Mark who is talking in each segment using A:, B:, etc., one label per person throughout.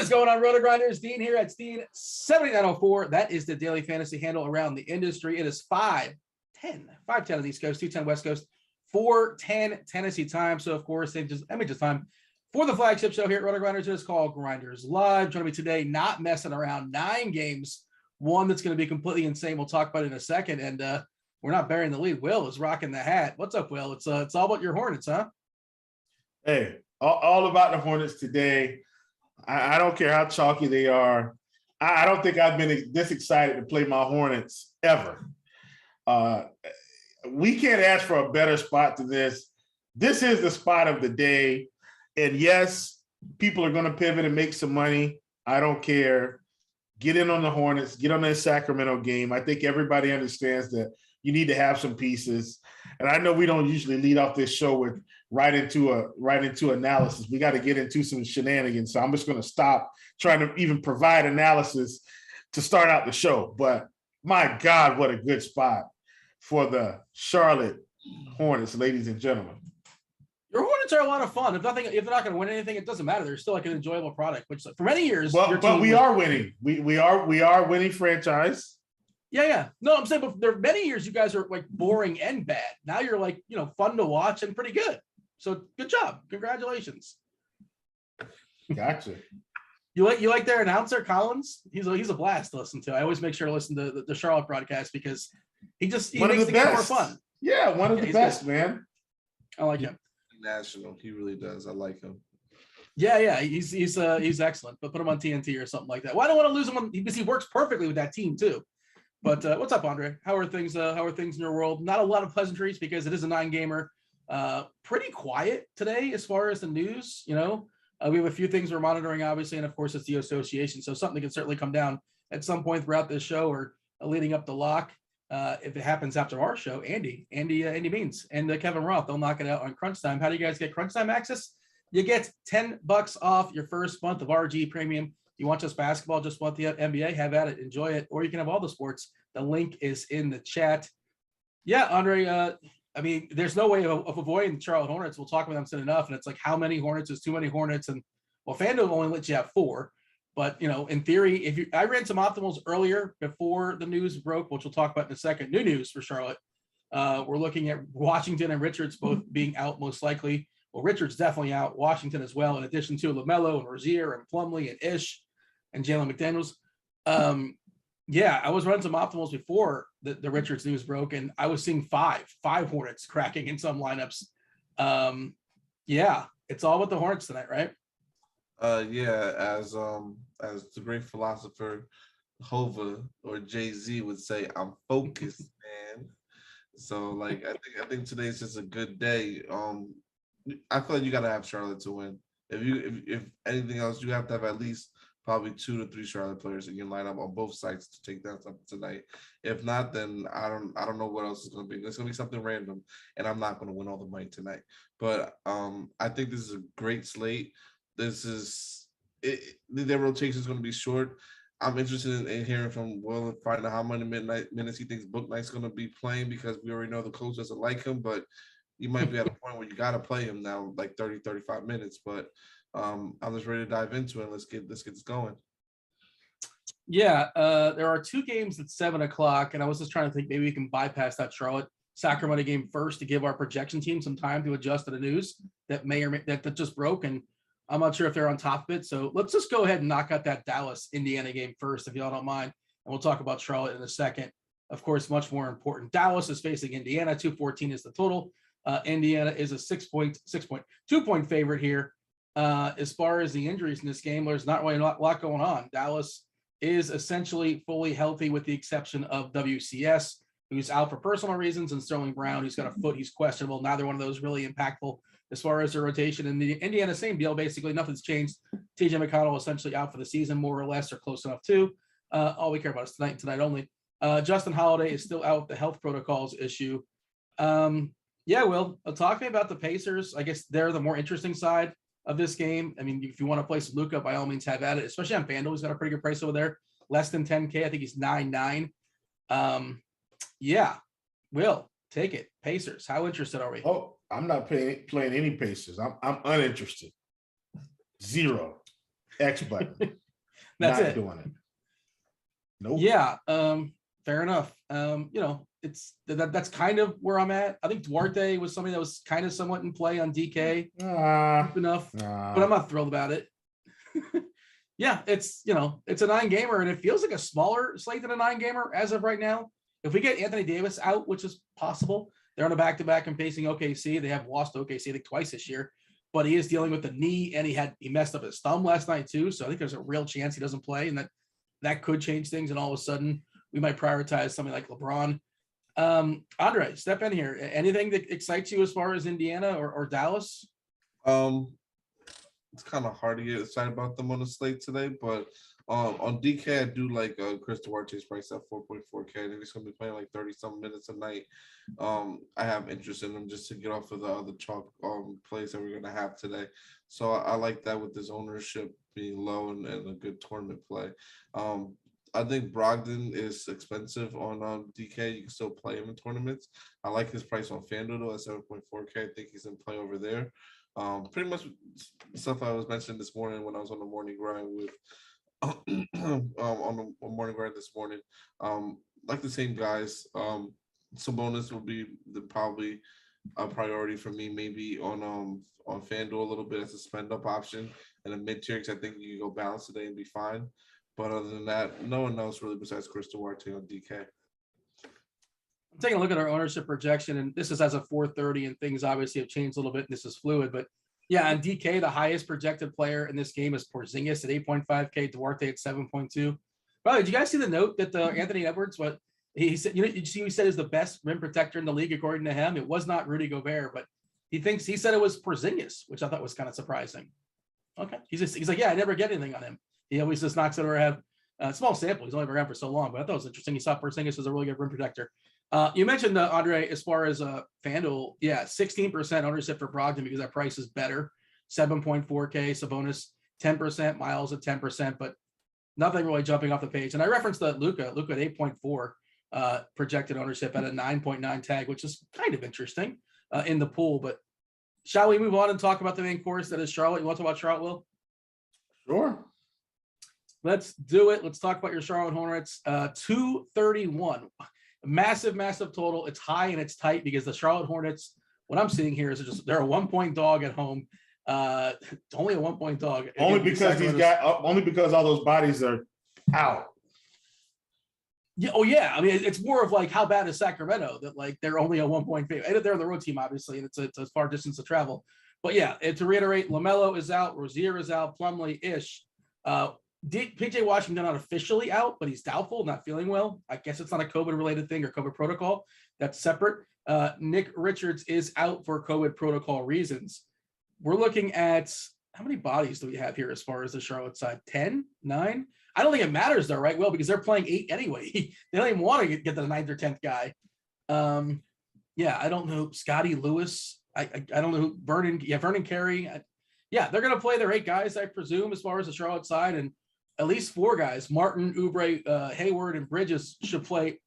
A: Going on, Rotogrinders? Dean here at Dean7904. That is the daily fantasy handle around the industry. It is 5:10 on the East Coast, 2:10 West Coast, 4:10 Tennessee time. So, of course, just time for the flagship show here at Rotogrinders. It is called Grinderslive. Joining me today, not messing around, 9 games. One that's going to be completely insane. We'll talk about it in a second. And we're not burying the lead. Will is rocking the hat. What's up, Will? It's all about your Hornets, huh?
B: Hey, all about the Hornets today. I don't care how chalky they are. I don't think I've been this excited to play my Hornets ever. We can't ask for a better spot than this. This is the spot of the day. And yes, people are going to pivot and make some money. I don't care. Get in on the Hornets. Get on that Sacramento game. I think everybody understands that you need to have some pieces. And I know we don't usually lead off this show with right into analysis. We got to get into some shenanigans. So I'm just going to stop trying to even provide analysis to start out the show. But my God, what a good spot for the Charlotte Hornets, ladies and gentlemen.
A: Your Hornets are a lot of fun. If they're not going to win anything, it doesn't matter. They're still like an enjoyable product, which for many years.
B: But we are winning. We are winning franchise.
A: Yeah. No, I'm saying, but there are many years you guys are like boring and bad. Now you're like, fun to watch and pretty good. So good job. Congratulations.
B: Gotcha.
A: You like their announcer, Collins? He's a blast to listen to. I always make sure to listen to the Charlotte broadcast because he makes the game more fun.
B: Yeah, one of the best, good. Man.
A: I like him.
C: National. He really does. I like him.
A: Yeah. He's excellent. But put him on TNT or something like that. Well, I don't want to lose him because he works perfectly with that team too. But what's up, Andre? How are things in your world? Not a lot of pleasantries because it is a 9-gamer. Pretty quiet today as far as the news. We have a few things we're monitoring, obviously, and of course it's the association. So something can certainly come down at some point throughout this show or leading up the lock. If it happens after our show, Andy Means and Kevin Roth, they'll knock it out on Crunch Time. How do you guys get Crunch Time access? You get $10 off your first month of RG Premium. You want just basketball, just want the NBA, have at it, enjoy it, or you can have all the sports. The link is in the chat. Yeah, Andre, there's no way of avoiding the Charlotte Hornets. We'll talk about them soon enough. And it's like, how many Hornets is too many Hornets? And FanDuel only lets you have 4. But, in theory, I ran some optimals earlier before the news broke, which we'll talk about in a second. New news for Charlotte. We're looking at Washington and Richards both being out most likely. Well, Richards definitely out. Washington as well, in addition to LaMelo and Rozier and Plumlee and Ish and Jalen McDaniels. I was running some optimals before the Richards news broke, and I was seeing five Hornets cracking in some lineups. It's all about the Hornets tonight, right?
C: As the great philosopher Hova or Jay-Z would say, I'm focused, man. So I think today's just a good day. I feel like you gotta have Charlotte to win. If anything else, you have to have at least probably 2 to 3 Charlotte players in your lineup on both sides to take down something tonight. If not, then I don't know what else is going to be. It's going to be something random, and I'm not going to win all the money tonight. But I think this is a great slate. The rotation is going to be short. I'm interested in hearing from Will and finding out how many minutes he thinks Book Knight's going to be playing, because we already know the coach doesn't like him, but you might be at a point where you got to play him now, like 30, 35 minutes. But I'm just ready to dive into it. Let's get this going.
A: Yeah, there are 2 games at 7:00, and I was just trying to think maybe we can bypass that Charlotte Sacramento game first to give our projection team some time to adjust to the news that that just broke. And I'm not sure if they're on top of it. So let's just go ahead and knock out that Dallas-Indiana game first, if y'all don't mind. And we'll talk about Charlotte in a second. Of course, much more important. Dallas is facing Indiana. 214 is the total. Indiana is a 2-point favorite here. As far as the injuries in this game, there's not really a lot going on. Dallas is essentially fully healthy with the exception of WCS, who's out for personal reasons, and Sterling Brown, who's got a foot, he's questionable. Neither one of those really impactful as far as the rotation. And the Indiana, same deal, basically. Nothing's changed. TJ McConnell essentially out for the season, more or less, or close enough to. All we care about is tonight only. Justin Holiday is still out with the health protocols issue. Yeah, Will, talk to me about the Pacers. I guess they're the more interesting side of this game. I mean, if you want to place Luka, by all means have at it, especially on FanDuel. He's got a pretty good price over there. Less than 10K. I think he's 9.9. Yeah, Will, take it. Pacers. How interested are we?
B: Oh, I'm not playing any Pacers. I'm uninterested. 0. X button.
A: That's
B: not
A: it.
B: doing it. Nope.
A: Yeah, fair enough. It's that's kind of where I'm at. I think Duarte was something that was kind of somewhat in play on DK enough, but I'm not thrilled about it. Yeah, it's it's a 9-gamer, and it feels like a smaller slate than a 9-gamer as of right now. If we get Anthony Davis out, which is possible, they're on a back-to-back and facing OKC. They have lost OKC, I think, twice this year, but he is dealing with the knee, and he messed up his thumb last night too. So I think there's a real chance he doesn't play, and that could change things. And all of a sudden, we might prioritize something like LeBron. Andre, step in here. Anything that excites you as far as Indiana or Dallas?
C: It's kind of hard to get excited about them on the slate today, but on DK, I do like Chris Duarte's price at 4.4K. I think he's going to be playing like 30-some minutes a night. I have interest in him just to get off of the other chalk plays that we're going to have today. So I like that with his ownership being low and a good tournament play. I think Brogdon is expensive on DK. You can still play him in tournaments. I like his price on FanDuel though at 7.4K. I think he's in play over there. Pretty much stuff I was mentioning this morning when I was on the morning grind with on the morning grind this morning. Like the same guys. Sabonis will be probably a priority for me, maybe on FanDuel a little bit as a spend up option and a mid tier because I think you can go balance today and be fine. But other than that, no one else really besides Chris Duarte on DK.
A: I'm taking a look at our ownership projection, and this is as of 4:30, and things obviously have changed a little bit. And this is fluid, but yeah, on DK, the highest projected player in this game is Porzingis at 8.5K, Duarte at 7.2. By the way, did you guys see the note that Anthony Edwards, what he said? You see, he said is the best rim protector in the league according to him. It was not Rudy Gobert, but he said it was Porzingis, which I thought was kind of surprising. Okay, he's like, yeah, I never get anything on him. He always just knocks it or have a small sample. He's only been around for so long, but I thought it was interesting. He saw Porzingis as a really good rim protector. You mentioned Andre, as far as FanDuel, yeah, 16% ownership for Brogdon because that price is better. 7.4K, Sabonis 10%, Miles at 10%, but nothing really jumping off the page. And I referenced the Luka at 8.4 projected ownership at a 9.9 tag, which is kind of interesting in the pool. But shall we move on and talk about the main course that is Charlotte? You want to talk about Charlotte, Will?
B: Sure.
A: Let's do it. Let's talk about your Charlotte Hornets. 231. Massive total. It's high and it's tight because the Charlotte Hornets, what I'm seeing here is they're a 1-point dog at home. Only a 1-point dog.
B: Only because all those bodies are out.
A: Yeah. Oh yeah. I mean, it's more of like how bad is Sacramento that like they're only a 1-point favorite. They're on the road team, obviously, and it's a far distance to travel. But yeah, to reiterate, LaMelo is out, Rozier is out, Plumlee ish. PJ Washington not officially out, but he's doubtful, not feeling well. I guess it's not a COVID-related thing or COVID protocol. That's separate. Nick Richards is out for COVID protocol reasons. We're looking at how many bodies do we have here as far as the Charlotte side? 10, 9? I don't think it matters though, right? Well, because they're playing 8 anyway. They don't even want to get the 9th or 10th guy. Yeah, I don't know. Scotty Lewis. I don't know who Vernon Carey. Yeah, they're going to play their 8 guys, I presume, as far as the Charlotte side, and at least 4 guys, Martin, Oubre, Hayward, and Bridges should play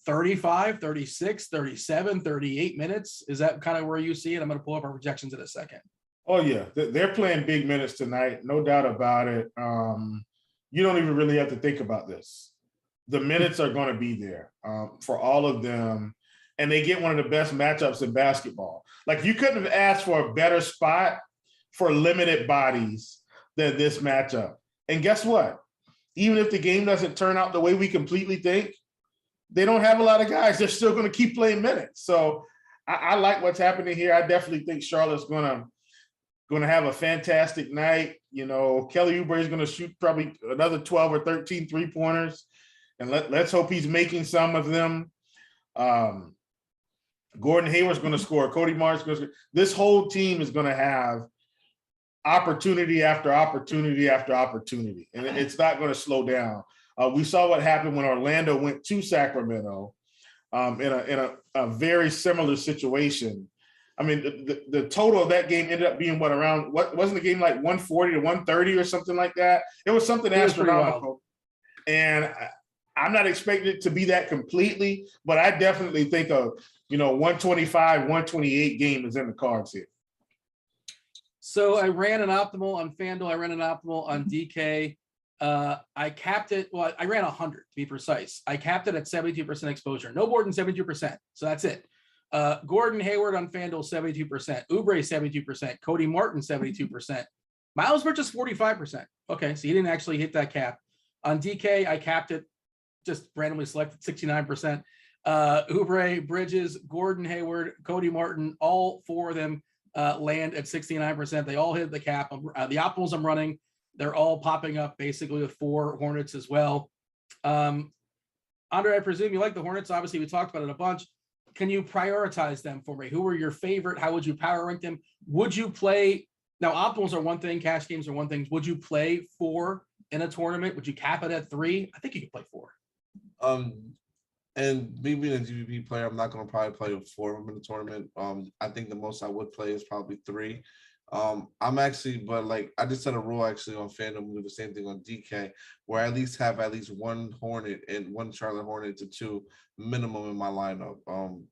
A: 35, 36, 37, 38 minutes. Is that kind of where you see it? I'm going to pull up our projections in a second.
B: Oh, yeah. They're playing big minutes tonight. No doubt about it. You don't even really have to think about this. The minutes are going to be there for all of them. And they get one of the best matchups in basketball. Like, you couldn't have asked for a better spot for limited bodies than this matchup. And guess what? Even if the game doesn't turn out the way we completely think, they don't have a lot of guys. They're still going to keep playing minutes. So I like what's happening here. I definitely think Charlotte's going to have a fantastic night. You know, Kelly Oubre is going to shoot probably another 12 or 13 3-pointers. And let's hope he's making some of them. Gordon Hayward's going to score. Cody Martin's going to score. This whole team is going to have opportunity after opportunity after opportunity. And it's not going to slow down. We saw what happened when Orlando went to Sacramento in a very similar situation. I mean, the total of that game ended up being what wasn't the game like 140 to 130 or something like that? It was something astronomical. And I'm not expecting it to be that completely, but I definitely think 125, 128 game is in the cards here.
A: So I ran an optimal on FanDuel. I ran an optimal on DK. I capped it. Well, I ran 100 to be precise. I capped it at 72% exposure. No more than 72%. So that's it. Gordon Hayward on FanDuel, 72%. Oubre, 72%. Cody Martin, 72%. Miles Bridges, 45%. Okay, so he didn't actually hit that cap. On DK, I capped it, just randomly selected 69%. Oubre, Bridges, Gordon Hayward, Cody Martin, all four of them land at 69%. They all hit the cap. The optimals I'm running, they're all popping up basically with 4 Hornets as well. Andre, I presume you like the Hornets. Obviously, we talked about it a bunch. Can you prioritize them for me? Who were your favorite? How would you power rank them? Would you play? Now, optimals are one thing. Cash games are one thing. Would you play 4 in a tournament? Would you cap it at 3? I think you could play 4.
C: And me being a GPP player, I'm not going to probably play with 4 of them in the tournament. I think the most I would play is probably 3. I'm actually, but like I just set a rule actually on FanDuel, do the same thing on DK, where I at least have at least 1 Hornet and 1 Charlotte Hornet to 2 minimum in my lineup,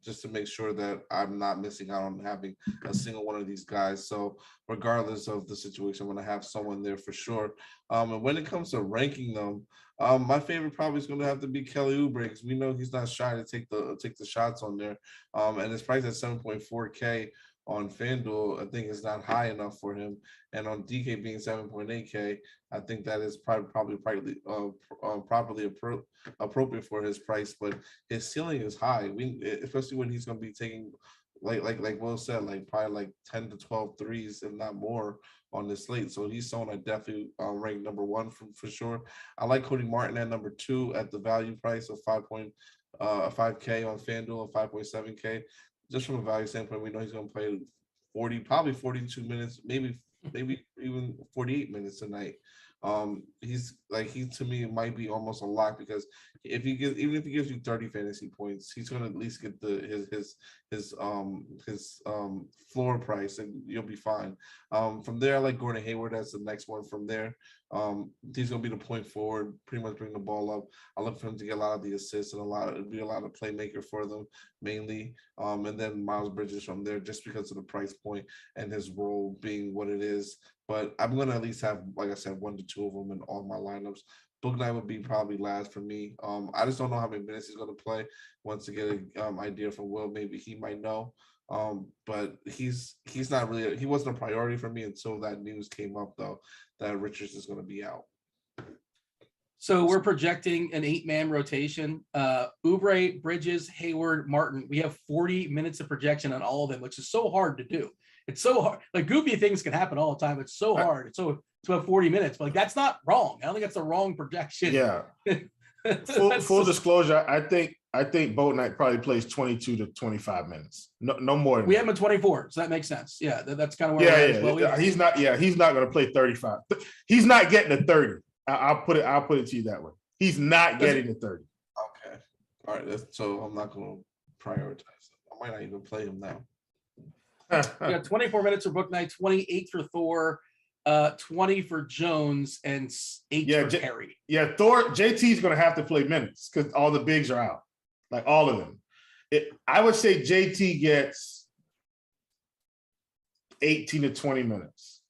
C: just to make sure that I'm not missing out on having a single one of these guys. So regardless of the situation, I'm going to have someone there for sure. And when it comes to ranking them, my favorite probably is going to have to be Kelly Oubre, because we know he's not shy to take the shots on there, and it's priced at 7.4K. On FanDuel, I think it's not high enough for him, and on DK being 7.8K, I think that is probably properly appropriate for his price. But his ceiling is high. Especially when he's going to be taking, like Will said, like probably like 10 to 12 threes, if not more, on this slate. So he's someone I definitely rank number 1 for sure. I like Cody Martin at number 2 at the value price of 5K on FanDuel and 5.7K. Just from a value standpoint, we know he's going to play 40, probably 42 minutes, maybe even 48 minutes tonight. He to me might be almost a lock, because even if he gives you 30 fantasy points, he's going to at least get his floor price, and you'll be fine. From there, I like Gordon Hayward as the next one. From there, he's going to be the point forward, pretty much bring the ball up. I look for him to get a lot of the assists and be a lot of playmaker for them mainly. And then Miles Bridges from there, just because of the price point and his role being what it is. But I'm going to at least have, like I said, 1 to 2 of them in all my lineups. Bouknight would be probably last for me. I just don't know how many minutes he's going to play. Once to get an idea from Will, maybe he might know. But he's not really, he wasn't a priority for me until that news came up, though, that Richards is going to be out.
A: So we're projecting an 8-man rotation. Oubre, Bridges, Hayward, Martin. We have 40 minutes of projection on all of them, which is so hard to do. It's so hard. Like, goofy things can happen all the time. It's so hard. It's so to have 40 minutes, but like, that's not wrong. I don't think that's the wrong projection.
B: Yeah. Full disclosure, I think Bouknight probably plays 22 to 25 minutes. No more than
A: we
B: that.
A: have him at 24, so that makes sense. Yeah, that's kind of where we're at as well.
B: Yeah. He's not going to play 35. He's not getting to 30. I'll put it to you that way. He's not getting to 30.
C: Okay. All right. So I'm not going to prioritize him. I might not even play him now.
A: We got 24 minutes for Bouknight, 28 for Thor, 20 for Jones, and 8 for Terry.
B: Yeah, JT's going to have to play minutes because all the bigs are out, like all of them. I would say JT gets 18 to 20 minutes.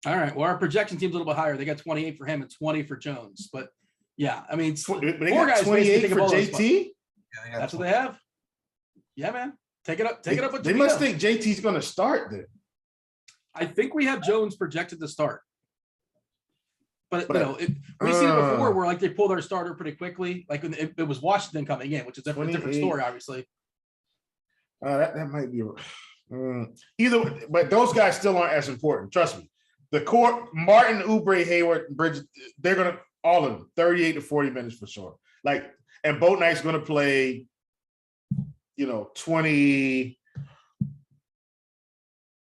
A: All right. Well, our projection team's a little bit higher. They got 28 for him and 20 for Jones. But yeah, I mean,
B: four guys 28 for JT.
A: Yeah, that's what they have. Yeah, man. Take it up. Take it up.
B: They must think JT's going to start then.
A: I think we have Jones projected to start. But
B: But,
A: you know, we've seen it before where like they pulled our starter pretty quickly. Like when it was Washington coming in, which is a different story, obviously.
B: That might be either, but those guys still aren't as important. Trust me. The core, Martin, Oubre, Hayward, Bridges, they're gonna all of them 38 to 40 minutes for sure. Like, and Boat Knight's gonna play, 22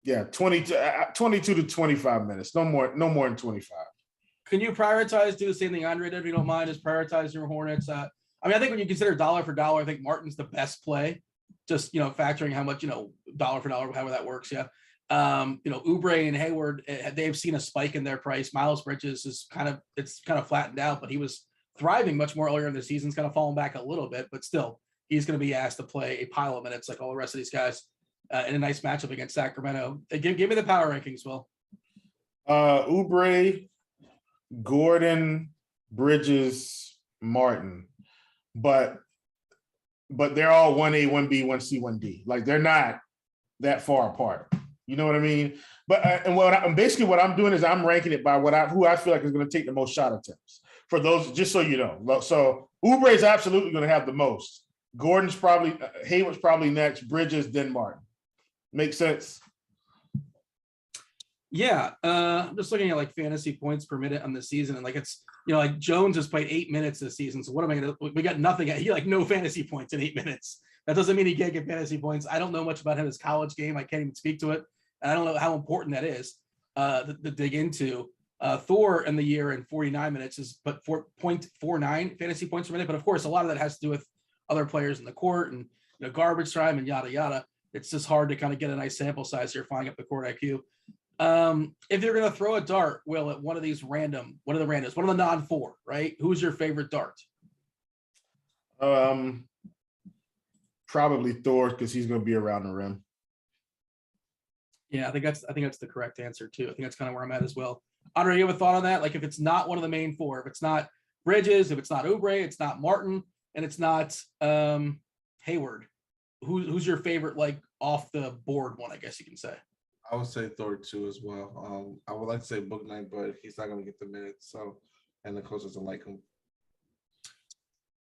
B: to 25 minutes. No more than 25.
A: Can you prioritize, do the same thing Andre did, if you don't mind, is prioritize your Hornets? I think when you consider dollar for dollar, I think Martin's the best play. Just, factoring how much, dollar for dollar, however that works. Yeah. Oubre and Hayward, they've seen a spike in their price. Miles Bridges is kind of flattened out, but he was thriving much more earlier in the season. It's kind of fallen back a little bit, but still, he's going to be asked to play a pile of minutes like all the rest of these guys in a nice matchup against Sacramento. Give me the power rankings, Will.
B: Oubre, Gordon, Bridges, Martin, but they're all 1A, 1B, 1C, 1D. Like, they're not that far apart. You know what I mean? But and what I'm doing is I'm ranking it by who I feel like is going to take the most shot attempts for those. Just so you know, so Oubre is absolutely going to have the most. Gordon's probably, Hayward's probably next. Bridges, then Martin. Make sense?
A: Yeah, I'm just looking at like fantasy points per minute on the season, and like it's like Jones has played 8 minutes this season. So what am I gonna? We got nothing. He like no fantasy points in 8 minutes. That doesn't mean he can't get fantasy points. I don't know much about his college game. I can't even speak to it. And I don't know how important that is to dig into. Thor in the year in 49 minutes is but 4.49 fantasy points per minute. But of course, a lot of that has to do with other players in the court and garbage time and yada yada. It's just hard to kind of get a nice sample size here, flying up the court IQ. If you're going to throw a dart, Will, at one of the randoms, one of the non-4, right? Who's your favorite dart?
B: Probably Thor, because he's going to be around the rim.
A: Yeah, I think that's the correct answer too. I think that's kind of where I'm at as well. Andre, you have a thought on that? Like, if it's not one of the main 4, if it's not Bridges, if it's not Oubre, it's not Martin, and it's not Hayward, who's your favorite, like, off the board one, I guess you can say?
C: I would say Thor too as well. I would like to say Book Night, but he's not going to get the minutes. So, and the coach doesn't like him.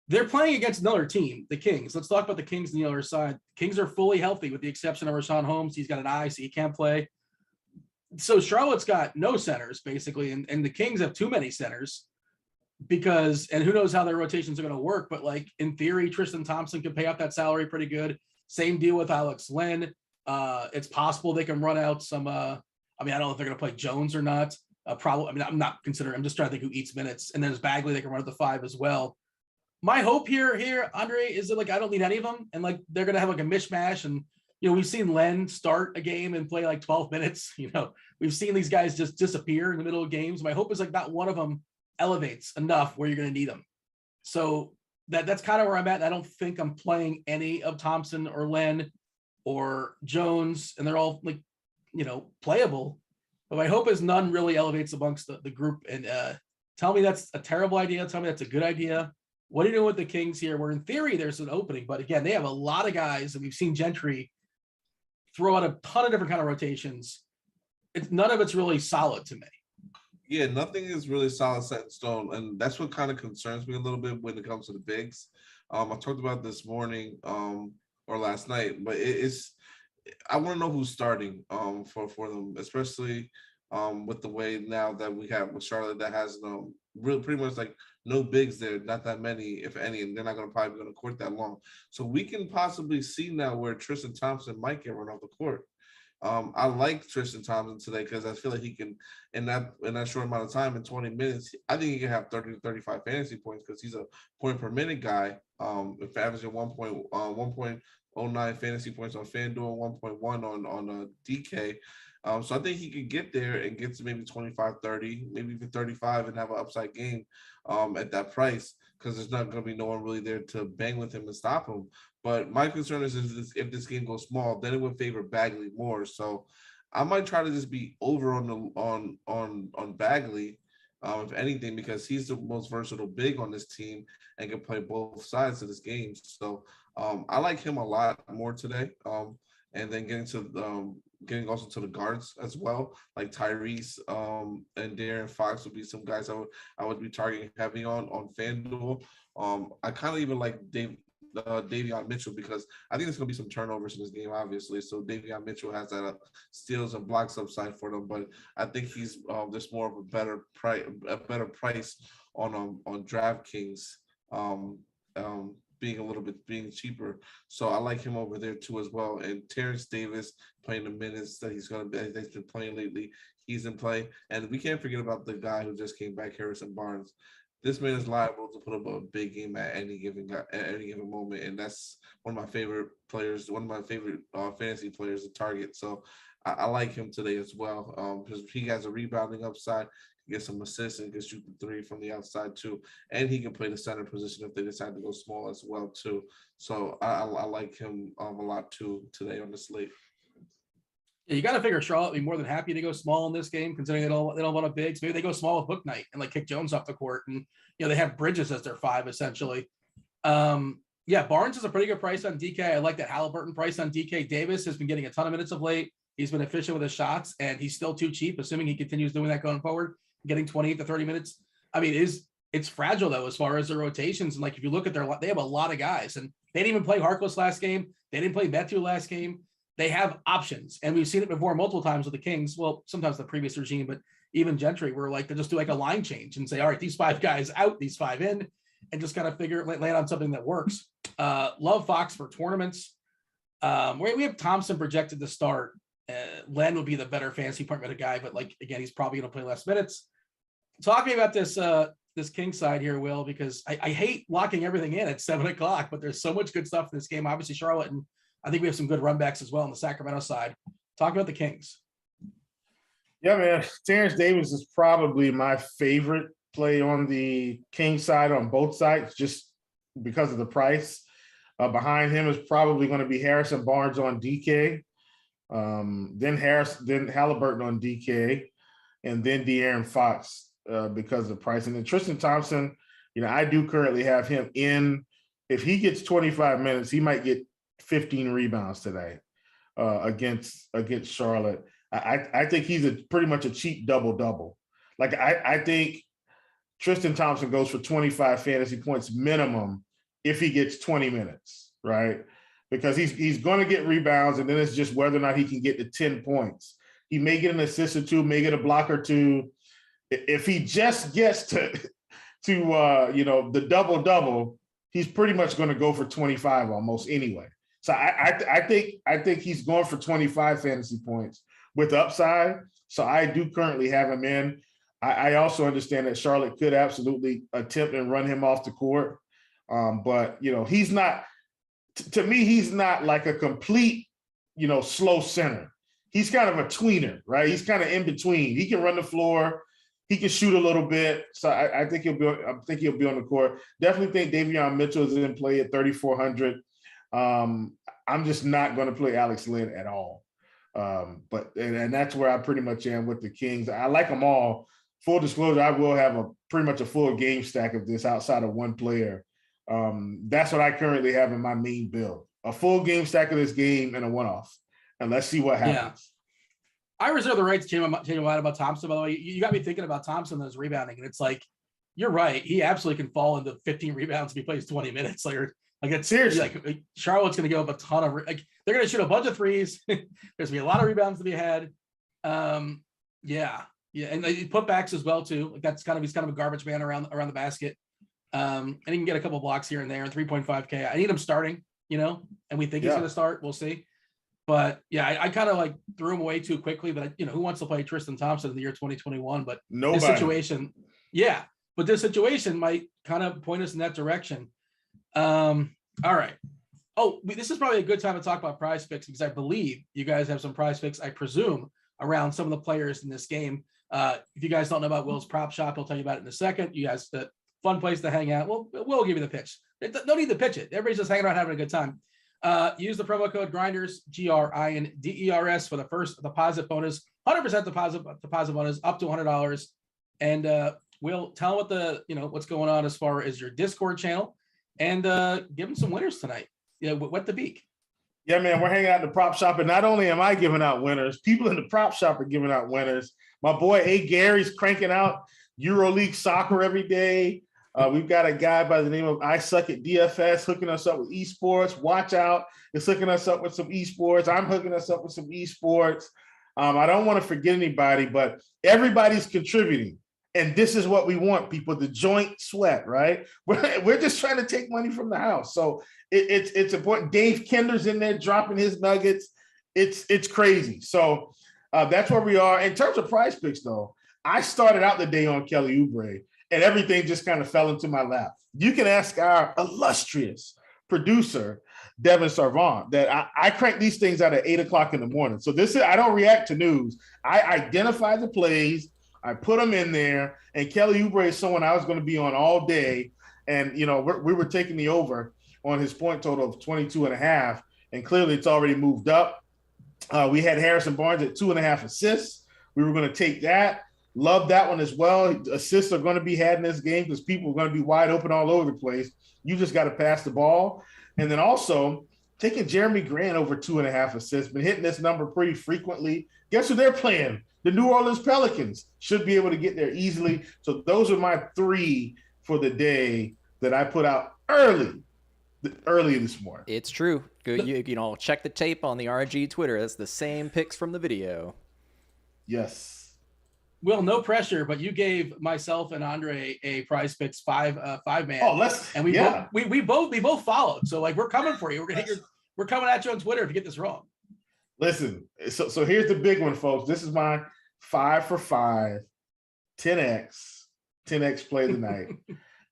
A: They're playing against another team, the Kings. Let's talk about the Kings on the other side. Kings are fully healthy with the exception of Rashawn Holmes. He's got an eye, so he can't play. So Charlotte's got no centers, basically, and the Kings have too many centers and who knows how their rotations are going to work, but like in theory, Tristan Thompson can pay out that salary pretty good. Same deal with Alex Len. It's possible they can run out some. I don't know if they're going to play Jones or not. Probably. I'm not considering. I'm just trying to think who eats minutes. And then there's Bagley. They can run at the 5 as well. My hope here, Andre, is that like I don't need any of them, and like they're going to have like a mishmash. And we've seen Len start a game and play like 12 minutes. We've seen these guys just disappear in the middle of games. My hope is like not one of them elevates enough where you're going to need them. So that's kind of where I'm at. I don't think I'm playing any of Thompson or Len or Jones, and they're all like, playable. But my hope is none really elevates amongst the group. And tell me that's a terrible idea. Tell me that's a good idea. What do you do with the Kings here? Where in theory there's an opening, but again, they have a lot of guys, and we've seen Gentry throw out a ton of different kind of rotations. None of it's really solid to me.
C: Yeah, nothing is really solid set in stone, and that's what kind of concerns me a little bit when it comes to the bigs. I talked about this morning or last night, but I want to know who's starting for them, especially with the way now that we have with Charlotte that has real pretty much like no bigs there, not that many, if any, and they're not going to probably be on the court that long. So we can possibly see now where Tristan Thompson might get run off the court. I like Tristan Thompson today because I feel like he can, in that short amount of time, in 20 minutes, I think he can have 30 to 35 fantasy points because he's a point per minute guy. If averaging 1.09 fantasy points on FanDuel, 1.1 on DK. So I think he could get there and get to maybe 25, 30, maybe even 35 and have an upside game at that price because there's not going to be no one really there to bang with him and stop him. But my concern is if this game goes small, then it would favor Bagley more. So I might try to just be over on Bagley, if anything, because he's the most versatile big on this team and can play both sides of this game. So I like him a lot more today. And then getting to getting also to the guards as well, like Tyrese and Darren Fox would be some guys I would be targeting heavy on FanDuel. I kind of even like Davion Mitchell because I think there's going to be some turnovers in this game, obviously. So Davion Mitchell has that steals and blocks upside for them, but I think he's there's more of a better price on DraftKings. Being cheaper, so I like him over there too as well. And Terence Davis playing the minutes that he's been playing lately, he's in play. And we can't forget about the guy who just came back, Harrison Barnes. This man is liable to put up a big game at any given moment, and that's one of my favorite players, one of my favorite fantasy players to target. So I like him today as well because he has a rebounding upside. Get some assists and can shoot the three from the outside too, and he can play the center position if they decide to go small as well too. So I like him a lot too today on the slate.
A: Yeah, you got to figure Charlotte would be more than happy to go small in this game, considering they don't want a big. So maybe they go small with Book Night and like kick Jones off the court, and they have Bridges as their 5 essentially. Yeah, Barnes is a pretty good price on DK. I like that Halliburton price on DK. Davis has been getting a ton of minutes of late. He's been efficient with his shots, and he's still too cheap, assuming he continues doing that going forward, getting 28 to 30 minutes. I mean, it's fragile though as far as their rotations. And like if you look at they have a lot of guys, and they didn't even play Harkless last game. They didn't play Metu last game. They have options, and we've seen it before multiple times with the Kings. Well, sometimes the previous regime, but even Gentry, where like they just do like a line change and say, all right, these 5 guys out, these 5 in, and just kind of land on something that works. Love Fox for tournaments. We have Thompson projected to start. Len would be the better fantasy point with a guy, but like again, he's probably going to play less minutes. Talk to me about this King side here, Will, because I hate locking everything in at 7:00, but there's so much good stuff in this game. Obviously, Charlotte, and I think we have some good run backs as well on the Sacramento side. Talk about the Kings.
B: Yeah, man. Terence Davis is probably my favorite play on the King side on both sides, just because of the price. Behind him is probably going to be Harrison Barnes on DK. Then Halliburton on DK, and then De'Aaron Fox because of the pricing. And Tristan Thompson, I do currently have him in. If he gets 25 minutes, he might get 15 rebounds today against Charlotte. I think he's pretty much a cheap double-double. Like I think Tristan Thompson goes for 25 fantasy points minimum if he gets 20 minutes, right? Because he's going to get rebounds, and then it's just whether or not he can get to 10 points. He may get an assist or 2, may get a block or 2. If he just gets to the double-double, he's pretty much going to go for 25 almost anyway. So I think he's going for 25 fantasy points with upside. So I do currently have him in. I also understand that Charlotte could absolutely attempt and run him off the court. But he's not. To me, he's not like a complete, slow center. He's kind of a tweener, right? He's kind of in between. He can run the floor. He can shoot a little bit. So I think he'll be on the court. Definitely think Davion Mitchell is in play at 3,400. I'm just not going to play Alex Len at all. But that's where I pretty much am with the Kings. I like them all. Full disclosure, I will have pretty much a full game stack of this outside of one player. That's what I currently have in my main build. A full game stack of this game and a one-off. And let's see what happens. Yeah.
A: I reserve the right to change my mind about Thompson, by the way. You got me thinking about Thompson and his rebounding. And it's like, you're right. He absolutely can fall into 15 rebounds if he plays 20 minutes. Like it's seriously like Charlotte's going to give up a ton of they're going to shoot a bunch of threes. There's going to be a lot of rebounds to be had. Yeah. And putbacks as well too. Like he's kind of a garbage man around the basket. And he can get a couple blocks here and there, 3.5K. I need him starting, and we think he's going to start. We'll see. But yeah, I kind of like threw him away too quickly. But who wants to play Tristan Thompson in the year 2021? But
B: nobody.
A: This situation might kind of point us in that direction. All right. Oh, this is probably a good time to talk about prize picks because I believe you guys have some prize picks, I presume, around some of the players in this game. If you guys don't know about Will's prop shop, he'll tell you about it in a second. You guys, the fun place to hang out. We'll give you the pitch. No need to pitch it. Everybody's just hanging out having a good time. Use the promo code Grinders, GRINDERS, for the first deposit bonus, 100% deposit bonus up to $100. And we'll tell what what's going on as far as your Discord channel, and give them some winners tonight. Wet the beak.
B: Yeah, man, we're hanging out in the prop shop, and not only am I giving out winners, people in the prop shop are giving out winners. My boy A. Gary's cranking out EuroLeague soccer every day. We've got a guy by the name of I Suck at DFS hooking us up with esports. Watch out, it's hooking us up with some esports. I'm hooking us up with some esports. I don't want to forget anybody, but everybody's contributing. And this is what we want, people, the joint sweat, right? We're just trying to take money from the house. So it's important. Dave Kinder's in there dropping his nuggets. It's crazy. So that's where we are. In terms of prize picks, though, I started out the day on Kelly Oubre, and everything just kind of fell into my lap. You can ask our illustrious producer, Devin Sarvant, that I crank these things out at 8 o'clock in the morning. So I don't react to news. I identify the plays, I put them in there, and Kelly Oubre is someone I was going to be on all day. And, we were taking the over on his point total of 22.5, and clearly it's already moved up. We had Harrison Barnes at 2.5 assists. We were going to take that. Love that one as well. Assists are going to be had in this game because people are going to be wide open all over the place. You just got to pass the ball. And then also taking Jeremy Grant over 2.5 assists, been hitting this number pretty frequently. Guess who they're playing? The New Orleans Pelicans. Should be able to get there easily. So those are my 3 for the day that I put out early this morning.
D: It's true. Good, check the tape on the RG Twitter. That's the same pics from the video.
B: Yes.
A: Will, no pressure, but you gave myself and Andre a prize picks five man.
B: Oh,
A: and we both followed. So we're coming for you. We're coming at you on Twitter if you get this wrong.
B: Listen, so here's the big one, folks. This is my 5 for 5, 10x play tonight.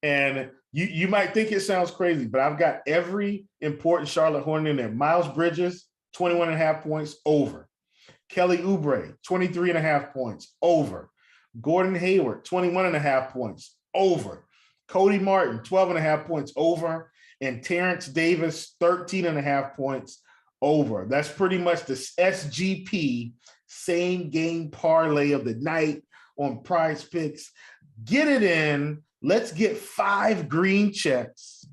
B: And you might think it sounds crazy, but I've got every important Charlotte Hornet in there. Miles Bridges, 21.5 points, over. Kelly Oubre, 23.5 points, over. Gordon Hayward, 21.5 points, over. Cody Martin, 12.5 points, over. And Terence Davis, 13.5 points, over. That's pretty much the SGP same game parlay of the night on Prize Picks. Get it in. Let's get 5 green checks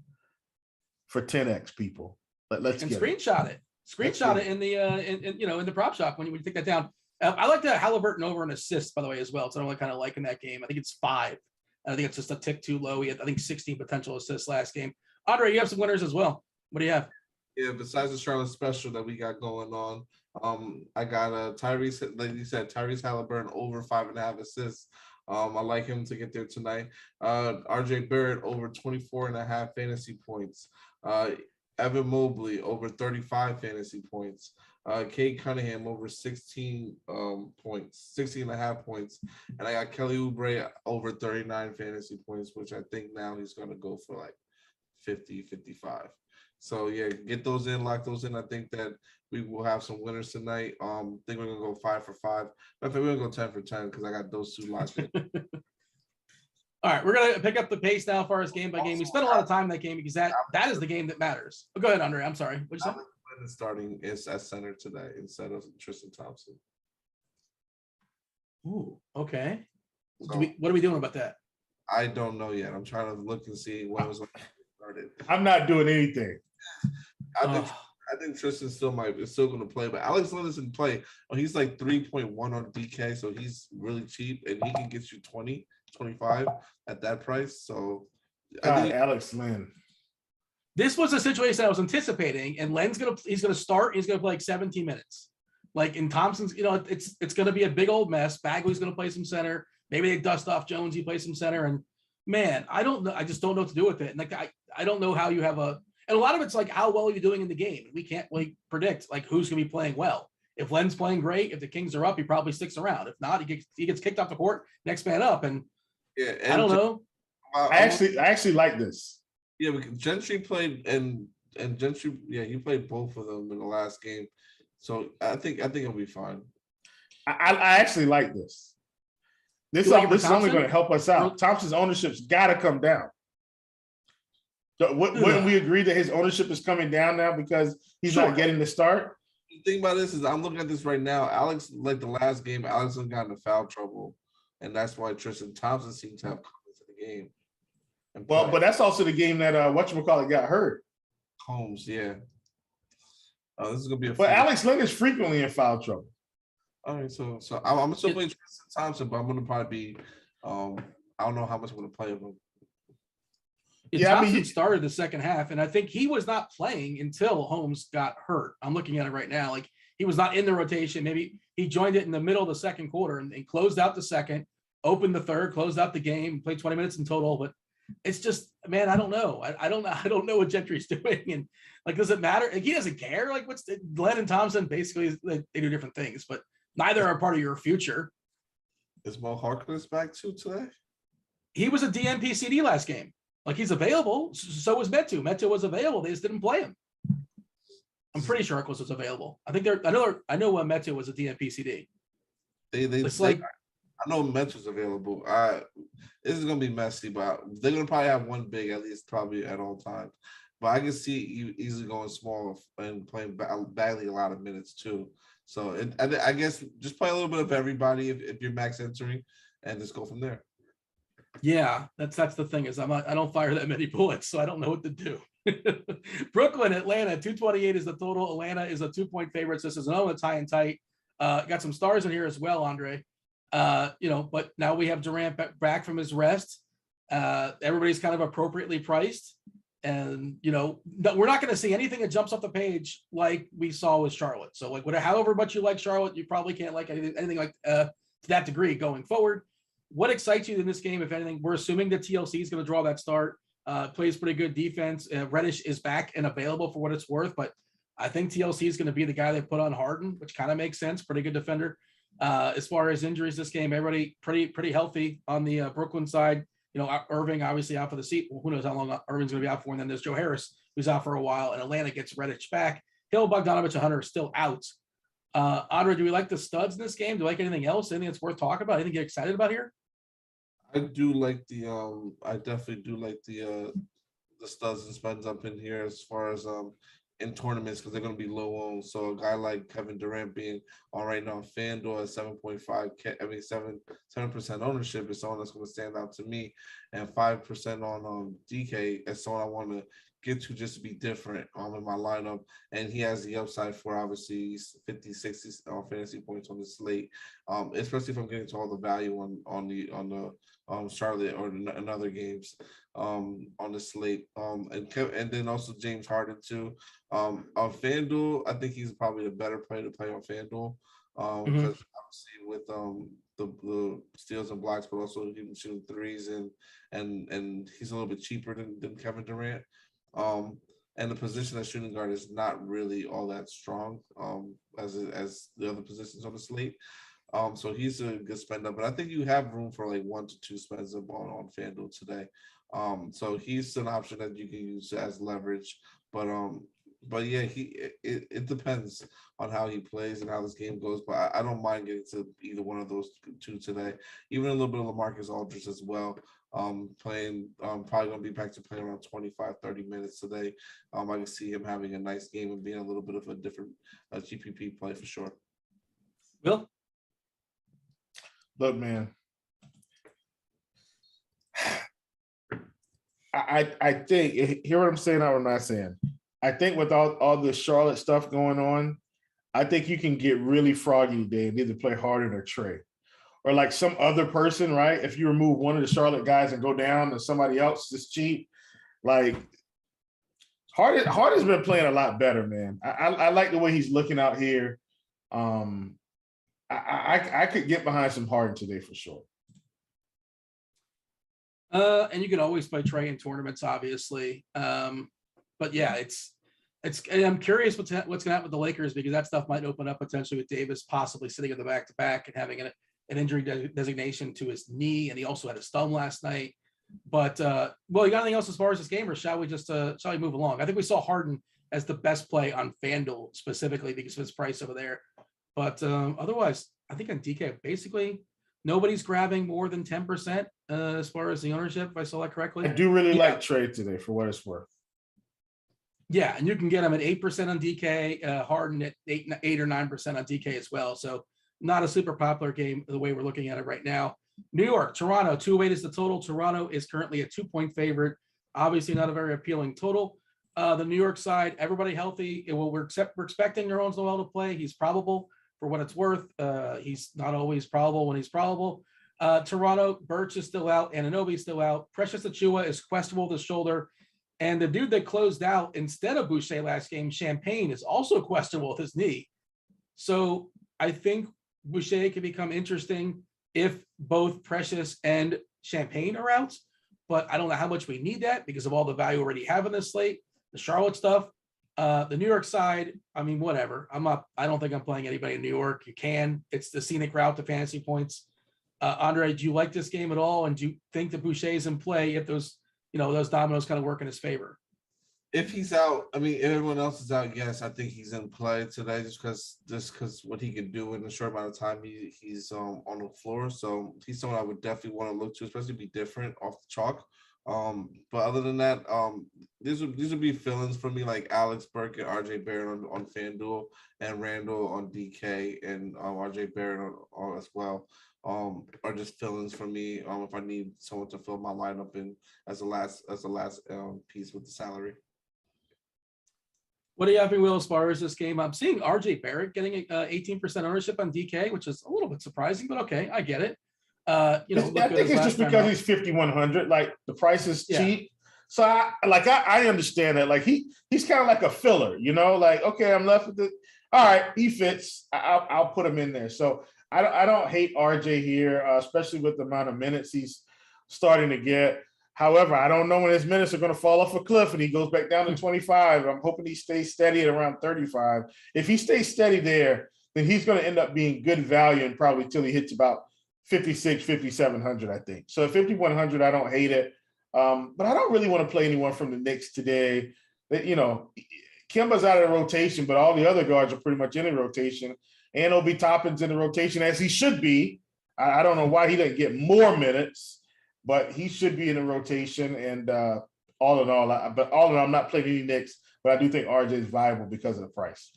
B: for 10x, people. Let's get
A: screenshot it. Screenshot it in the in the prop shop when you take that down. I like that Halliburton over an assist, by the way, as well. So I'm kind of liking that game. I think it's 5. And I think it's just a tick too low. He had, I think, 16 potential assists last game. Andre, you have some winners as well. What do you have?
C: Yeah, besides the Charlotte special that we got going on, I got Tyrese, like you said, Tyrese Halliburton over 5.5 assists. I like him to get there tonight. RJ Barrett over 24.5 fantasy points. Evan Mobley over 35 fantasy points. Cade Cunningham over 16 points, 16.5 points. And I got Kelly Oubre over 39 fantasy points, which I think now he's going to go for like 50, 55. So yeah, get those in, lock those in. I think that we will have some winners tonight. I think we're gonna go 5 for 5. I think we're gonna go 10 for 10 because I got those 2 locked in.
A: All right, we're gonna pick up the pace now as far as game by game. We spent a lot of time in that game because that is the game that matters. Go ahead, Andre. I'm sorry. What'd you say?
C: Starting is at center today instead of Tristan Thompson.
A: Ooh, okay.
C: So,
A: what are we doing about that?
C: I don't know yet. I'm trying to look and see when it was started.
B: I'm not doing anything.
C: I think Tristan is still going to play, but Alex Len doesn't play. Oh, he's like 3.1 on DK, so he's really cheap, and he can get you 20, 25 at that price. So I think
B: Alex Len.
A: This was a situation I was anticipating, and Len's he's gonna start. He's gonna play like 17 minutes. Like in Thompson's, it's gonna be a big old mess. Bagley's gonna play some center. Maybe they dust off Jones. He plays some center, and man, I don't know. I just don't know what to do with it. And like I don't know how you have and a lot of it's like how well are you doing in the game. We can't really predict like who's gonna be playing well. If Len's playing great, if the Kings are up, he probably sticks around. If not, he gets kicked off the court. Next man up, and
C: yeah,
A: I don't know.
B: I actually like this.
C: Yeah, because Gentry played and Gentry, yeah, he played both of them in the last game. So I think it'll be fine.
B: I actually like this. This is only going to help us out. Thompson's ownership's got to come down. So wouldn't we agree that his ownership is coming down now because he's not getting the start?
C: The thing about this is I'm looking at this right now. Alex, like the last game, Alex got into foul trouble, and that's why Tristan Thompson seemed to have come into the game.
B: Well, but that's also the game that whatchamacallit got hurt.
C: Holmes, yeah. This is gonna be a.
B: But Alex Len is frequently in foul trouble.
C: All right, so I'm still playing Tristan Thompson, but I'm gonna probably be. I don't know how much I'm gonna play him.
A: Yeah, Thompson started the second half, and I think he was not playing until Holmes got hurt. I'm looking at it right now. Like, he was not in the rotation. Maybe he joined it in the middle of the second quarter and closed out the second, opened the third, closed out the game, played 20 minutes in total. But it's just, man, I don't know. I don't know what Gentry's doing. And like, does it matter? Like, he doesn't care. Like, Glenn and Thompson basically, they do different things, but neither are part of your future.
C: Is Mo Harkless back too today?
A: He was a DNP CD last game. Like, he's available. So was Metu. Metu was available. They just didn't play him. I'm pretty sure Harkless was available. I think I know Metu was a DNP CD.
C: It's like, I know Metu's available. This is gonna be messy, but they're gonna probably have one big at least, probably at all times. But I can see you easily going small and playing Bagley a lot of minutes too. So I guess just play a little bit of everybody if you're max entering, and just go from there.
A: Yeah, that's the thing is I don't fire that many bullets, so I don't know what to do. Brooklyn, Atlanta, 228 is the total. Atlanta is a 2-point favorite. So this is another tie and tight. Got some stars in here as well, Andre. But now we have Durant back from his rest. Everybody's kind of appropriately priced. And, we're not going to see anything that jumps off the page like we saw with Charlotte. So, like, however much you like Charlotte, you probably can't like anything like to that degree going forward. What excites you in this game, if anything? We're assuming that TLC is going to draw that start. Plays pretty good defense. Reddish is back and available for what it's worth, but I think TLC is going to be the guy they put on Harden, which kind of makes sense. Pretty good defender. As far as injuries this game, everybody pretty healthy on the Brooklyn side. Irving obviously out for the seat. Well, who knows how long Irving's going to be out for? And then there's Joe Harris, who's out for a while, and Atlanta gets Reddish back. Hill, Bogdanovich, and Hunter are still out. Andre, do we like the studs in this game? Do we like anything else? Anything that's worth talking about? Anything to get excited about here?
C: I do like I definitely do like the studs and spends up in here as far as in tournaments, because they're going to be low owned. So a guy like Kevin Durant being on right now FanDuel at 7% ownership is someone that's going to stand out to me, and 5% on DK as someone I want to get to just to be different in my lineup. And he has the upside for obviously 50, 60 fantasy points on the slate, especially if I'm getting to all the value on the Charlotte or another games on the slate. And then also James Harden too. On FanDuel, I think he's probably a better player to play on FanDuel because obviously with the steals and blocks, but also even shooting threes and he's a little bit cheaper than Kevin Durant. And the position as shooting guard is not really all that strong as the other positions on the slate. So he's a good spend up, but I think you have room for like 1 to 2 spends up on FanDuel today. So he's an option that you can use as leverage, but yeah, it depends on how he plays and how this game goes. But I don't mind getting to either one of those two today. Even a little bit of LaMarcus Aldridge as well. Playing probably going to be back to playing around 25-30 minutes today. I can see him having a nice game and being a little bit of a different GPP play for sure.
A: Will?
B: Look, man, I think, hear what I'm saying or I'm not saying. I think with all the Charlotte stuff going on, I think you can get really froggy today and either play Harden or Trey. Or like some other person, right? If you remove one of the Charlotte guys and go down to somebody else that's cheap, like Harden's been playing a lot better, man. I like the way he's looking out here. I could get behind some Harden today for sure.
A: And you can always play Trey in tournaments, obviously. But yeah, it's. And I'm curious what's going to happen with the Lakers, because that stuff might open up potentially with Davis possibly sitting at the back-to-back and having an injury designation to his knee, and he also had a thumb last night. But well, you got anything else as far as this game, or shall we move along? I think we saw Harden as the best play on FanDuel specifically because of his price over there. But otherwise, I think on DK, basically nobody's grabbing more than 10% as far as the ownership, if I saw that correctly.
B: I do really like Trey today for what it's worth.
A: Yeah, and you can get him at 8% on DK, Harden at 8 or 9% on DK as well. So not a super popular game the way we're looking at it right now. New York, Toronto, 208 is the total. Toronto is currently a 2-point favorite. Obviously not a very appealing total. The New York side, everybody healthy. We're expecting Nerlens Noel to play. He's probable for what it's worth. He's not always probable when he's probable. Toronto, Birch is still out. Anunoby is still out. Precious Achiuwa is questionable with his shoulder. And the dude that closed out instead of Boucher last game, Champagne, is also questionable with his knee. So I think Boucher can become interesting if both Precious and Champagne are out. But I don't know how much we need that because of all the value we already have in this slate. The Charlotte stuff. The New York side, I mean, whatever. I don't think I'm playing anybody in New York. You can. It's the scenic route to fantasy points. Andre, do you like this game at all? And do you think that Boucher is in play if those dominoes kind of work in his favor?
C: If he's out, I mean, if everyone else is out, yes, I think he's in play today just because what he can do in a short amount of time, he's on the floor. So he's someone I would definitely want to look to, especially be different off the chalk. But other than that, these would be fill-ins for me, like Alex Burke and RJ Barrett on FanDuel, and Randall on DK, and RJ Barrett on as well. Are just fill-ins for me. If I need someone to fill my lineup in as a last piece with the salary.
A: What do you have, Will, as far as this game? I'm seeing RJ Barrett getting 18% ownership on DK, which is a little bit surprising, but okay, I get it.
B: I think it's just because he's 5,100. Like the price is cheap, so I understand that. Like he's kind of like a filler, Like okay, I'm left with it. All right, he fits. I'll put him in there. So I don't hate RJ here, especially with the amount of minutes he's starting to get. However, I don't know when his minutes are going to fall off a cliff and he goes back down to 25. I'm hoping he stays steady at around 35. If he stays steady there, then he's going to end up being good value and probably till he hits about 56, 5,700, I think. So at 5,100, I don't hate it. But I don't really want to play anyone from the Knicks today. Kemba's out of the rotation, but all the other guards are pretty much in the rotation. And Obi Toppin's in the rotation as he should be. I don't know why he doesn't get more minutes, but he should be in the rotation. And all in all, I'm not playing any Knicks, but I do think RJ is viable because of the price.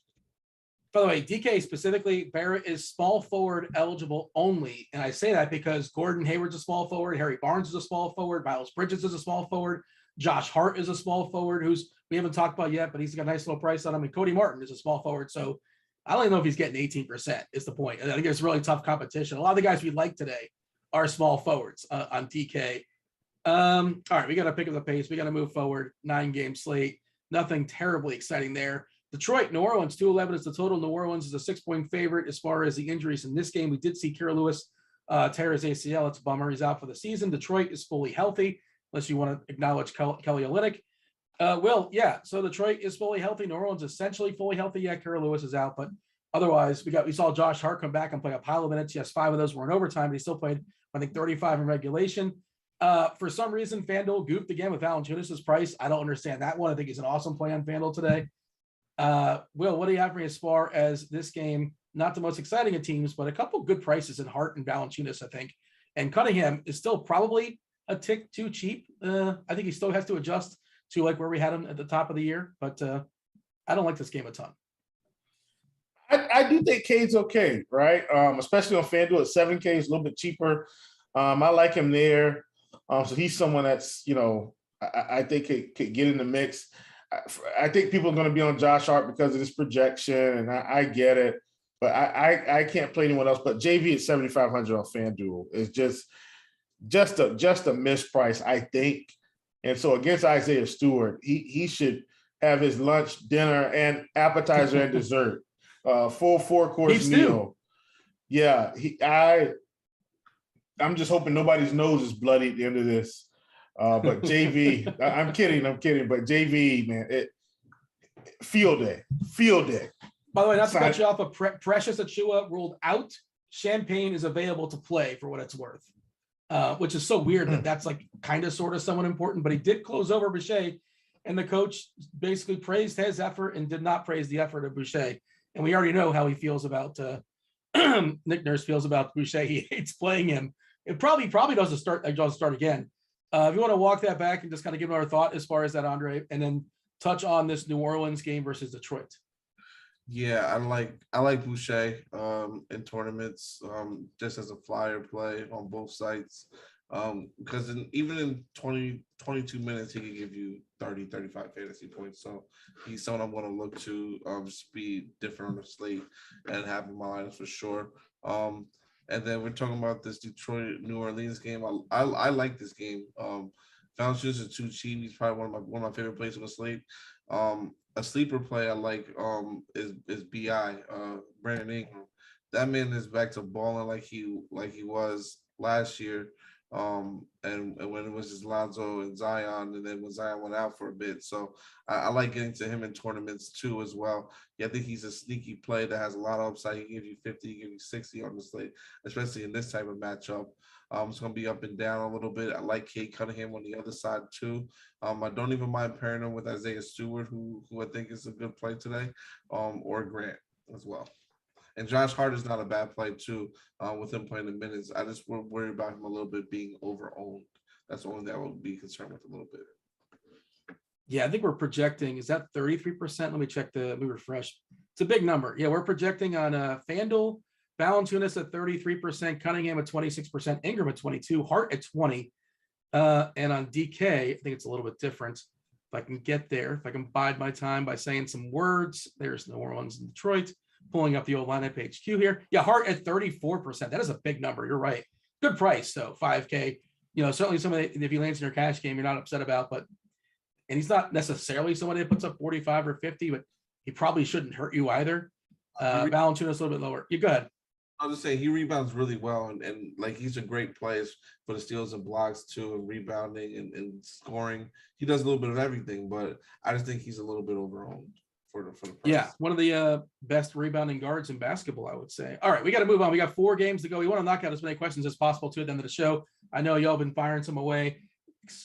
A: By the way, DK specifically, Barrett is small forward eligible only. And I say that because Gordon Hayward's a small forward, Harry Barnes is a small forward, Miles Bridges is a small forward, Josh Hart is a small forward, who's we haven't talked about yet, but he's got a nice little price on him. And Cody Martin is a small forward. So I don't even know if he's getting 18% is the point. I think it's really tough competition. A lot of the guys we like today are small forwards on DK. All right, we got to pick up the pace. We got to move forward. 9-game slate. Nothing terribly exciting there. Detroit, New Orleans, 211 is the total. New Orleans is a 6-point favorite as far as the injuries in this game. We did see Kira Lewis tear his ACL. It's a bummer. He's out for the season. Detroit is fully healthy, unless you want to acknowledge Kelly Olynyk. So Detroit is fully healthy. New Orleans essentially fully healthy. Yeah, Kira Lewis is out, but otherwise we saw Josh Hart come back and play a pile of minutes. Yes, 5 of those were in overtime, but he still played, I think, 35 in regulation. For some reason, FanDuel goofed again with Valanciunas' price. I don't understand that one. I think he's an awesome play on FanDuel today. Will, what do you have for me as far as this game? Not the most exciting of teams, but a couple good prices in Hart and Valanciunas, I think. And Cunningham is still probably a tick too cheap. I think he still has to adjust to like where we had him at the top of the year, but I don't like this game a ton.
B: I do think Cade's okay, right? Especially on FanDuel at 7K, is a little bit cheaper. I like him there. So he's someone that's, I think could get in the mix. I think people are going to be on Josh Hart because of this projection, and I get it. But I can't play anyone else. But JV at 7,500 on FanDuel is just a misprice, I think. And so against Isaiah Stewart, he should have his lunch, dinner, and appetizer and dessert. Full 4-course meal. Yeah, I'm just hoping nobody's nose is bloody at the end of this. But JV, I'm kidding. But JV, man, field day.
A: By the way, not to cut you off, but Precious Achiuwa ruled out. Champagne is available to play for what it's worth, which is so weird that that's like kind of sort of somewhat important. But he did close over Boucher, and the coach basically praised his effort and did not praise the effort of Boucher. And we already know how he feels about Nick Nurse feels about Boucher. He hates playing him. It probably doesn't start again. If you want to walk that back and just kind of give our thought as far as that, Andre, and then touch on this New Orleans game versus Detroit.
C: Yeah, I like Boucher in tournaments, just as a flyer play on both sites. Because even in 22 minutes, he can give you 30, 35 fantasy points. So he's someone I'm going to look to just be different on the slate and have in my lineups for sure. And then we're talking about this Detroit New Orleans game. I like this game. Valanciunas is too cheap. He's probably one of my favorite plays on the slate. A sleeper play I like is BI Brandon Ingram. That man is back to balling like he was last year. And when it was just Lonzo and Zion, and then when Zion went out for a bit. So I like getting to him in tournaments too as well. Yeah, I think he's a sneaky play that has a lot of upside. He can give you 50, he can give you 60 on the slate, especially in this type of matchup. It's going to be up and down a little bit. I like Kate Cunningham on the other side too. I don't even mind pairing him with Isaiah Stewart, who I think is a good play today, or Grant as well. And Josh Hart is not a bad play too, with him playing the minutes. I just worry about him a little bit being over-owned. That's the only thing I would be concerned with a little bit.
A: Yeah, I think we're projecting, is that 33%? Let me refresh. It's a big number. Yeah, we're projecting on FanDuel, Valanciunas at 33%, Cunningham at 26%, Ingram at 22%, Hart at 20%. And on DK, I think it's a little bit different. If I can get there, if I can bide my time by saying some words, there's New Orleans and Detroit. Pulling up the old lineup HQ here. Yeah, Hart at 34%. That is a big number. You're right. Good price, though, 5K. Certainly somebody, if he lands in your cash game, you're not upset about, and he's not necessarily somebody that puts up 45 or 50, but he probably shouldn't hurt you either. Valanciunas a little bit lower. You go ahead.
C: I'll just say he rebounds really well, and like he's a great player for the steals and blocks too, and rebounding and scoring. He does a little bit of everything, but I just think he's a little bit overowned. For the price.
A: Yeah, one of the best rebounding guards in basketball, I would say. All right, we got to move on. We got 4 games to go. We want to knock out as many questions as possible to the end of the show. I know y'all been firing some away.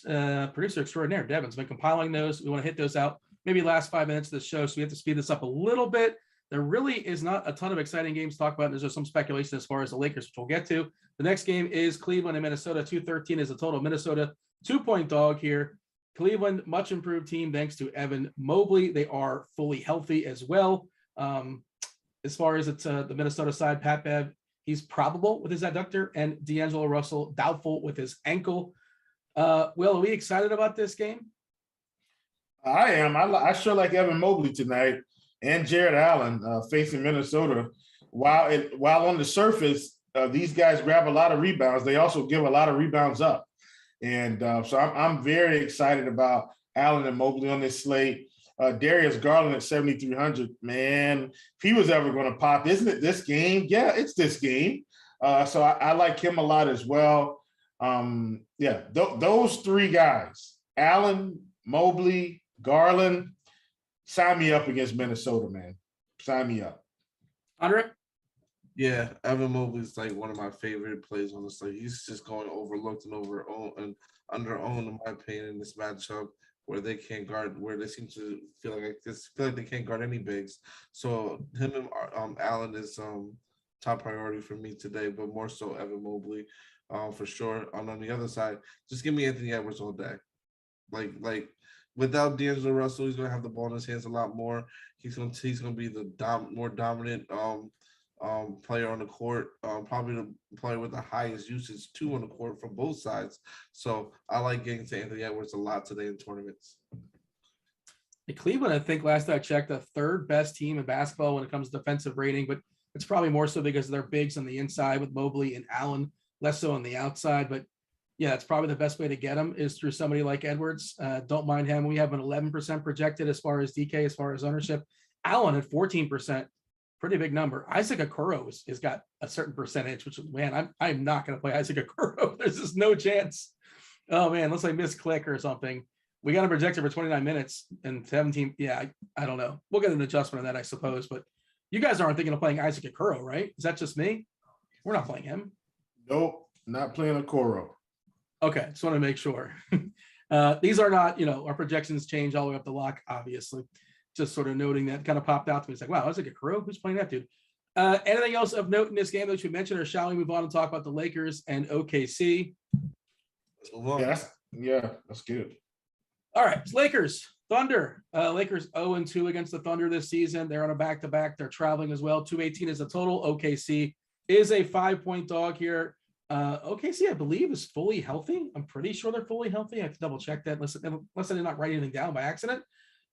A: Producer extraordinaire Devin's been compiling those. We want to hit those out maybe last 5 minutes of the show, so we have to speed this up a little bit. There really is not a ton of exciting games to talk about. There's just some speculation as far as the Lakers, which we'll get to. The next game is Cleveland and Minnesota. 213 is the total. Minnesota 2-point dog here. Cleveland, much improved team thanks to Evan Mobley. They are fully healthy as well. As far as it's the Minnesota side, Pat Bev, he's probable with his adductor, and D'Angelo Russell doubtful with his ankle. Will, are we excited about this game?
B: I am. I sure like Evan Mobley tonight and Jared Allen facing Minnesota. While on the surface, these guys grab a lot of rebounds, they also give a lot of rebounds up. And so I'm very excited about Allen and Mobley on this slate. Darius Garland at 7,300, man, if he was ever going to pop, isn't it this game? Yeah, it's this game. So I like him a lot as well. Those 3 guys, Allen, Mobley, Garland, sign me up against Minnesota, man. Sign me up.
A: Andre?
C: Yeah, Evan Mobley's like one of my favorite plays on the slate. He's just going overlooked and under-owned, in my opinion, in this matchup where they can't guard, where they seem to feel like they can't guard any bigs. So him and Allen is top priority for me today, but more so Evan Mobley for sure. On the other side, just give me Anthony Edwards all day. Like without D'Angelo Russell, he's gonna have the ball in his hands a lot more. He's gonna be the more dominant player on the court, probably the player with the highest usage too on the court from both sides. So I like getting to Anthony Edwards a lot today in tournaments.
A: Cleveland, I think last I checked, the 3rd best team in basketball when it comes to defensive rating, but it's probably more so because they're bigs on the inside with Mobley and Allen, less so on the outside. But yeah, it's probably the best way to get him is through somebody like Edwards. Don't mind him. We have an 11% projected as far as DK, as far as ownership. Allen at 14%. Pretty big number. Isaac Okoro has got a certain percentage, which, man, I'm not going to play Isaac Okoro. There's just no chance. Oh, man, unless I misclick or something. We got him projected for 29 minutes and 17. Yeah, I don't know. We'll get an adjustment on that, I suppose. But you guys aren't thinking of playing Isaac Okoro, right? Is that just me? We're not playing him.
B: Nope, not playing Okoro.
A: Okay, just want to make sure. These are not, our projections change all the way up the lock, obviously. Just sort of noting that kind of popped out to me. It's like, wow, I was like a Kuro. Who's playing that dude? Anything else of note in this game that we should mention, or shall we move on and talk about the Lakers and OKC?
B: Yeah, that's good.
A: All right, Lakers, Thunder. Lakers 0-2 against the Thunder this season. They're on a back-to-back. They're traveling as well. 218 is the total. OKC is a 5-point dog here. OKC, I believe, is fully healthy. I'm pretty sure they're fully healthy. I have to double check that unless I did not write anything down by accident.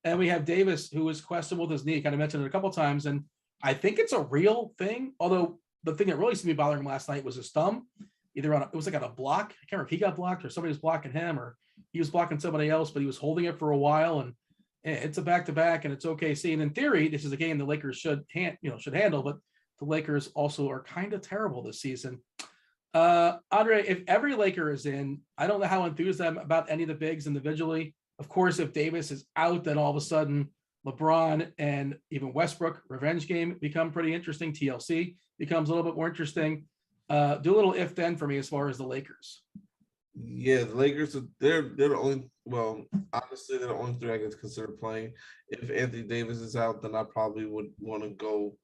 A: And we have Davis, who is questionable with his knee. Kind of mentioned it a couple of times, and I think it's a real thing. Although the thing that really seemed to be bothering him last night was his thumb. Either it was like on a block. I can't remember if he got blocked or somebody was blocking him or he was blocking somebody else, but he was holding it for a while. And it's a back-to-back, and it's OKC. And in theory, this is a game the Lakers should handle, but the Lakers also are kind of terrible this season. Andre, if every Laker is in, I don't know how enthused I'm about any of the bigs individually. Of course, if Davis is out, then all of a sudden LeBron and even Westbrook revenge game become pretty interesting. TLC becomes a little bit more interesting. Do a little if then for me as far as the Lakers.
C: Yeah, the Lakers, they're the only, well, honestly, they're the only three I could consider playing. If Anthony Davis is out, then I probably would want to go,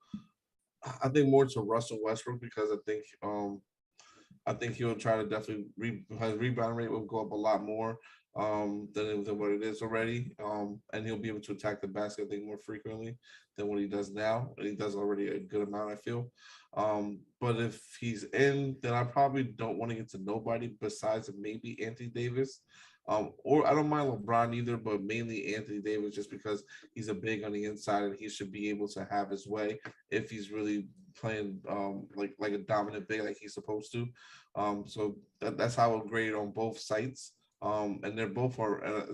C: I think, more to Russell Westbrook, because I think he'll try to definitely his rebound rate will go up a lot more than what it is already. And he'll be able to attack the basket, I think, more frequently than what he does now. And he does already a good amount, I feel. But if he's in, then I probably don't want to get to nobody besides maybe Anthony Davis. Or I don't mind LeBron either, but mainly Anthony Davis, just because he's a big on the inside and he should be able to have his way if he's really playing like a dominant big like he's supposed to. So that's how I'll grade on both sites. And they're both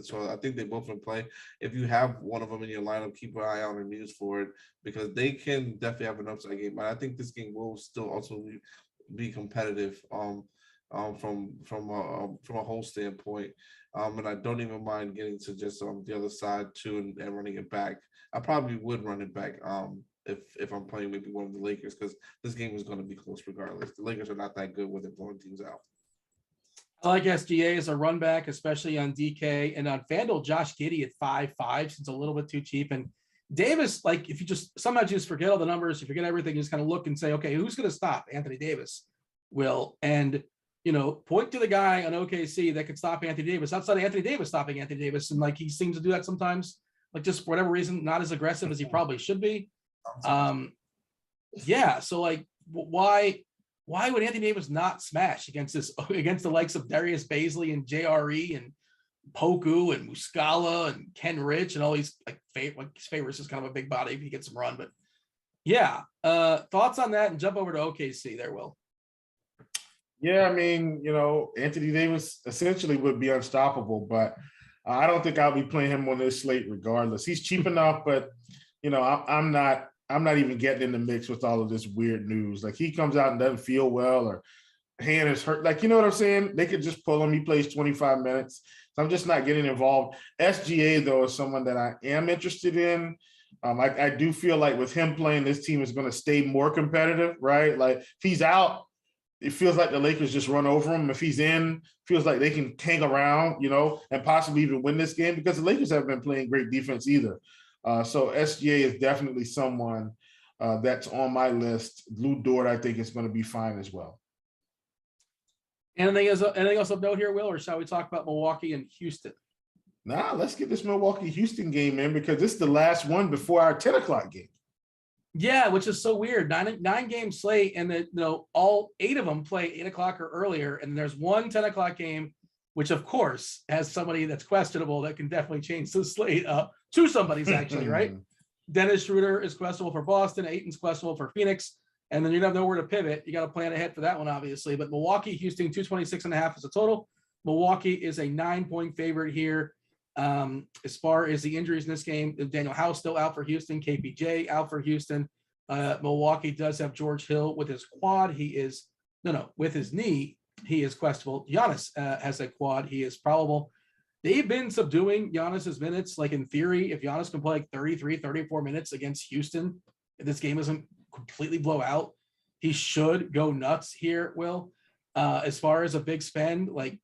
C: so I think they both can play. If you have one of them in your lineup, keep an eye on the news for it, because they can definitely have an upside game. But I think this game will still ultimately be competitive from a whole standpoint. And I don't even mind getting to just the other side too and running it back. I probably would run it back if I'm playing maybe one of the Lakers, because this game is going to be close regardless. The Lakers are not that good with it blowing teams out.
A: I like SGA as a run back, especially on DK, and on FanDuel, Josh Giddey at 5.5, since a little bit too cheap. And Davis, like, if you sometimes you just forget all the numbers, you forget everything, you just kind of look and say, okay, who's going to stop Anthony Davis? And point to the guy on OKC that could stop Anthony Davis outside of Anthony Davis stopping Anthony Davis. And like, he seems to do that sometimes, like, just for whatever reason, not as aggressive as he probably should be. So like, why would Anthony Davis not smash against the likes of Darius Baisley and JRE and Poku and Muscala and Ken Rich and all these, like, Favors is kind of a big body if he gets some run, but yeah. Thoughts on that, and jump over to OKC there, Will.
B: Yeah, I mean, Anthony Davis essentially would be unstoppable, but I don't think I'll be playing him on this slate regardless. He's cheap enough, but I'm not even getting in the mix with all of this weird news. Like, he comes out and doesn't feel well, or hand is hurt. Like, you know what I'm saying? They could just pull him. He plays 25 minutes. So I'm just not getting involved. SGA, though, is someone that I am interested in. I do feel like with him playing, this team is going to stay more competitive, right? Like, if he's out, it feels like the Lakers just run over him. If he's in, feels like they can hang around, and possibly even win this game, because the Lakers haven't been playing great defense either. So SGA is definitely someone that's on my list. Lou Dort, I think, is going to be fine as well.
A: Anything else of note here, Will, or shall we talk about Milwaukee and Houston?
B: Nah, let's get this Milwaukee-Houston game in, because this is the last one before our 10 o'clock game.
A: Yeah, which is so weird. Nine game slate, and all 8 of them play 8 o'clock or earlier, and there's one 10 o'clock game, which of course has somebody that's questionable that can definitely change the slate up to somebody's actually, right? Dennis Schroeder is questionable for Boston. Ayton's questionable for Phoenix. And then you have nowhere to pivot. You got to plan ahead for that one, obviously. But Milwaukee, Houston, 226.5 is a total. Milwaukee is a 9-point favorite here. As far as the injuries in this game, Daniel House still out for Houston. KPJ out for Houston. Milwaukee does have George Hill with his quad. With his knee, he is questionable. Giannis has a quad. He is probable. They've been subduing Giannis's minutes. Like, in theory, if Giannis can play like 33, 34 minutes against Houston, if this game doesn't completely blow out, he should go nuts here, Will. As far as a big spend, like,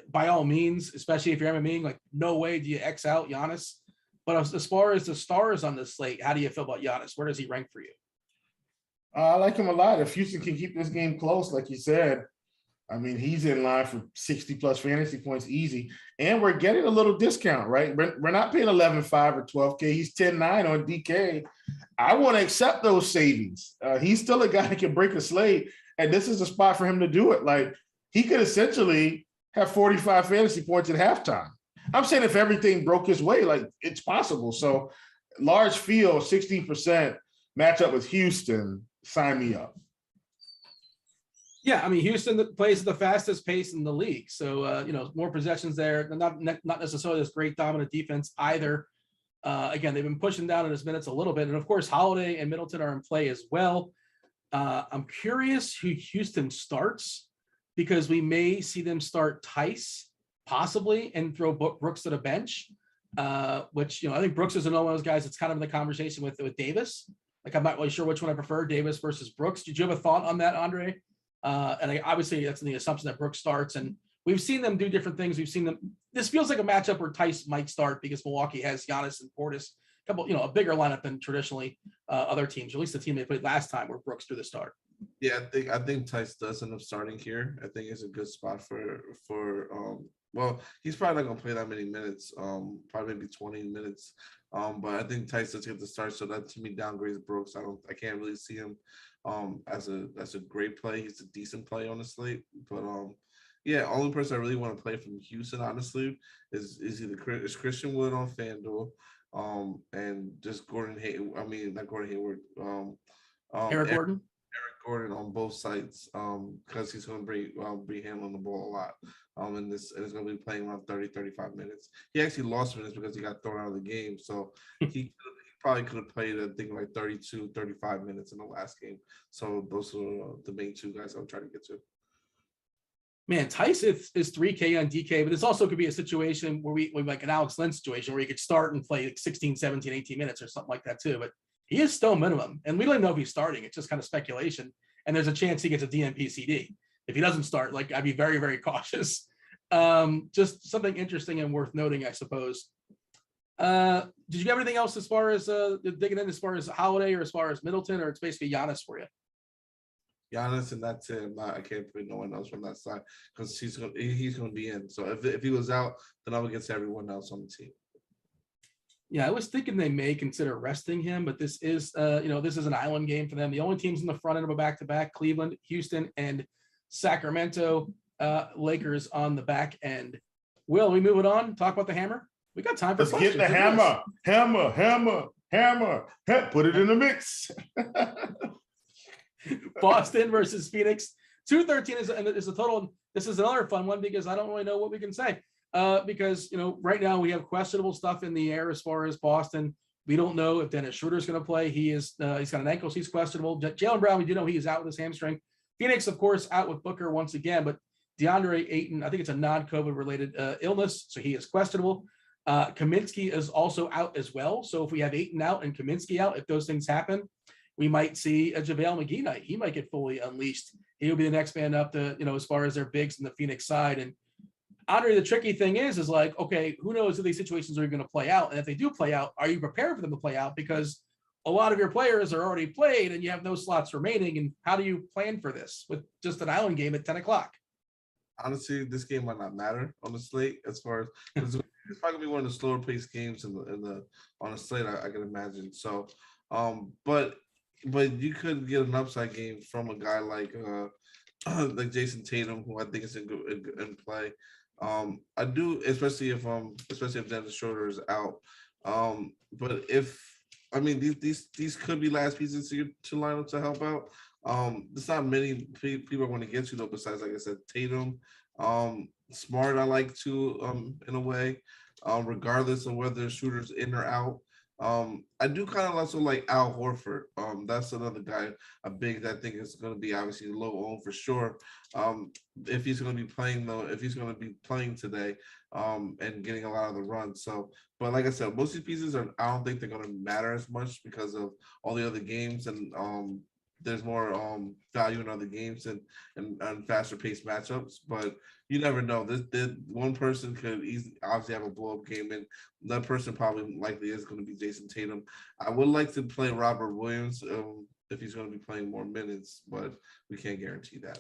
A: by all means, especially if you're MMEing, like, no way do you X out Giannis. But as far as the stars on this slate, how do you feel about Giannis? Where does he rank for you?
B: I like him a lot. If Houston can keep this game close, like you said, I mean, he's in line for 60+ fantasy points easy. And we're getting a little discount, right? We're not paying 11.5 or 12K. He's 10.9 on DK. I want to accept those savings. He's still a guy that can break a slate, and this is a spot for him to do it. Like, he could essentially have 45 fantasy points at halftime. I'm saying if everything broke his way, like it's possible. So large field, 16% match up with Houston. Sign me up.
A: Yeah, I mean, Houston plays at the fastest pace in the league. So, more possessions there. Not necessarily this great dominant defense either. Again, they've been pushing down in his minutes a little bit. And of course, Holiday and Middleton are in play as well. I'm curious who Houston starts because we may see them start Tice possibly and throw Brooks to the bench, which, I think Brooks is another one of those guys that's kind of in the conversation with Davis. Like, I'm not really sure which one I prefer, Davis versus Brooks. Did you have a thought on that, Andre? Obviously that's in the assumption that Brooks starts, and we've seen them do different things. We've seen them. This feels like a matchup where Tice might start because Milwaukee has Giannis and Portis, a bigger lineup than traditionally other teams, or at least the team they played last time where Brooks threw the start.
C: Yeah, I think Tice does end up starting here. I think it's a good spot for well, he's probably not gonna play that many minutes, probably maybe 20 minutes. But I think Tice does get the start, so that to me downgrades Brooks. I can't really see him as a great play. He's a decent play on the slate, but yeah, only person I really want to play from Houston, honestly, is either Christian Wood on FanDuel, and just not Gordon Hayward,
A: Eric Gordon.
C: Eric Gordon on both sides, because he's going to be handling the ball a lot, and it's going to be playing around 30-35 minutes. He actually lost minutes because he got thrown out of the game, so he probably could have played, I think, like 32-35 minutes in the last game. So those are the main two guys I'm trying to get to.
A: Man, Tice is 3K on DK, but this also could be a situation where we like an Alex Lynn situation where he could start and play like 16, 17, 18 minutes or something like that too. But he is still minimum, and we don't even know if he's starting. It's just kind of speculation, and there's a chance he gets a DNP CD. If he doesn't start, like, I'd be very, very cautious. Just something interesting and worth noting, I suppose. Did you have anything else as far as digging in as far as Holiday or as far as Middleton, or it's basically Giannis for you?
C: Giannis, and that's it. I can't put no one else from that side because he's going to be in. So if he was out, then I would get to everyone else on the team.
A: Yeah, I was thinking they may consider resting him, but this is this is an island game for them. The only teams in the front end of a back-to-back: Cleveland, Houston, and Sacramento. Lakers on the back end. Will we move it on? Talk about the hammer. We got time for
B: Let's get the hammer. Put it in the mix.
A: Boston versus Phoenix. 213 is a total. This is another fun one because I don't really know what we can say. Because right now we have questionable stuff in the air as far as Boston. We don't know if Dennis Schroeder's going to play. He's got an ankle, so he's questionable. Jaylen Brown, we do know he is out with his hamstring. Phoenix, of course, out with Booker once again, but DeAndre Ayton, I think it's a non-COVID related illness, so he is questionable. Kaminsky is also out as well. So if we have Ayton out and Kaminsky out, if those things happen, we might see a JaVale McGee night. He might get fully unleashed. He'll be the next man up to, as far as their bigs in the Phoenix side. And Andre, the tricky thing is like, okay, who knows if these situations are going to play out? And if they do play out, are you prepared for them to play out? Because a lot of your players are already played and you have no slots remaining. And how do you plan for this with just an island game at 10 o'clock?
C: Honestly, this game might not matter on the slate as far as it's probably gonna be one of the slower paced games on the slate. I can imagine. So, but you could get an upside game from a guy like Jason Tatum, who I think is in play. I do, especially if Dennis Schroeder is out. But these could be last pieces to line up to help out. There's not many people I want to get to though, besides, like I said, Tatum. Smart I like to in a way, regardless of whether Schroeder's in or out. I do kind of also like Al Horford. That's another guy, a big that I think is going to be obviously low owned for sure. If he's going to be playing today, and getting a lot of the runs. So, but like I said, most of these pieces I don't think they're going to matter as much because of all the other games, and there's more value in other games and faster paced matchups. But you never know. This one person could obviously have a blow up game, and that person probably likely is going to be Jason Tatum. I would like to play Robert Williams if he's going to be playing more minutes, but we can't guarantee that.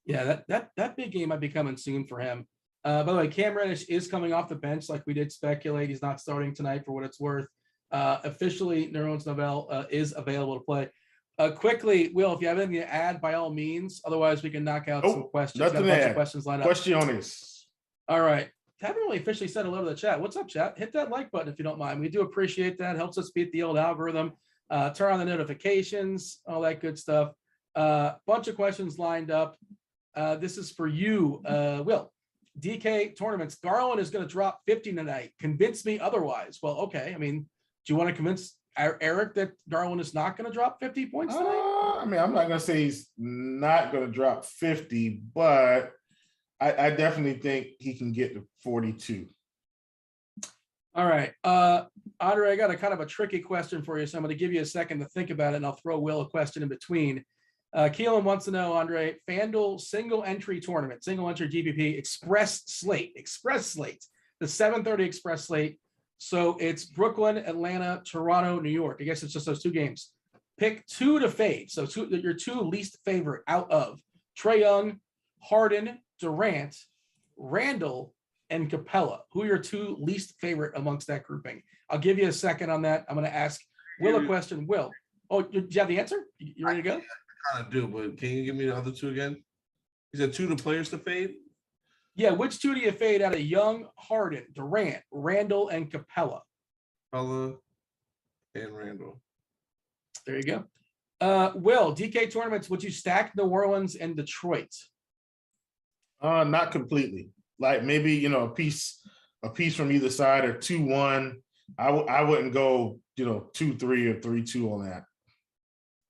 C: Yeah,
A: that big game might be coming soon for him. By the way, Cam Reddish is coming off the bench, like we did speculate. He's not starting tonight for what it's worth. Officially, Nerlens Noel is available to play. Quickly, Will, if you have anything to add, by all means. Otherwise, we can knock out some questions.
B: Nothing
A: Got a
B: to
A: bunch
B: add.
A: of questions lined up.
B: Questiones.
A: All right. Haven't really officially said hello to the chat. What's up, chat? Hit that like button if you don't mind. We do appreciate that. Helps us beat the old algorithm. Turn on the notifications, all that good stuff. Bunch of questions lined up. This is for you, Will. DK tournaments. Garland is going to drop 50 tonight. Convince me otherwise. Well, okay. I mean, do you want to convince Eric that Garland is not going to drop 50 points tonight?
B: I mean, I'm not going to say he's not going to drop 50, but I definitely think he can get to 42.
A: All right. Andre, I got a kind of a tricky question for you, so I'm going to give you a second to think about it, and I'll throw Will a question in between. Keelan wants to know, Andre, FanDuel single entry tournament, single entry GPP express slate, the 7:30 express slate. So it's Brooklyn, Atlanta, Toronto, New York. I guess it's just those two games. Pick two to fade. So your two least favorite out of Trae Young, Harden, Durant, Randall, and Capella. Who are your two least favorite amongst that grouping? I'll give you a second on that. I'm going to ask Will a question. Will, do you have the answer? You ready to go?
C: I kind of do, but can you give me the other two again? You said two to players to fade?
A: Yeah, which two do you fade out of Young, Harden, Durant, Randall, and Capella?
C: Capella and Randall.
A: There you go. Will, DK tournaments, would you stack New Orleans and Detroit?
B: Not completely. Like maybe, a piece from either side, or 2-1. I wouldn't go, 2-3 or 3-2 on that.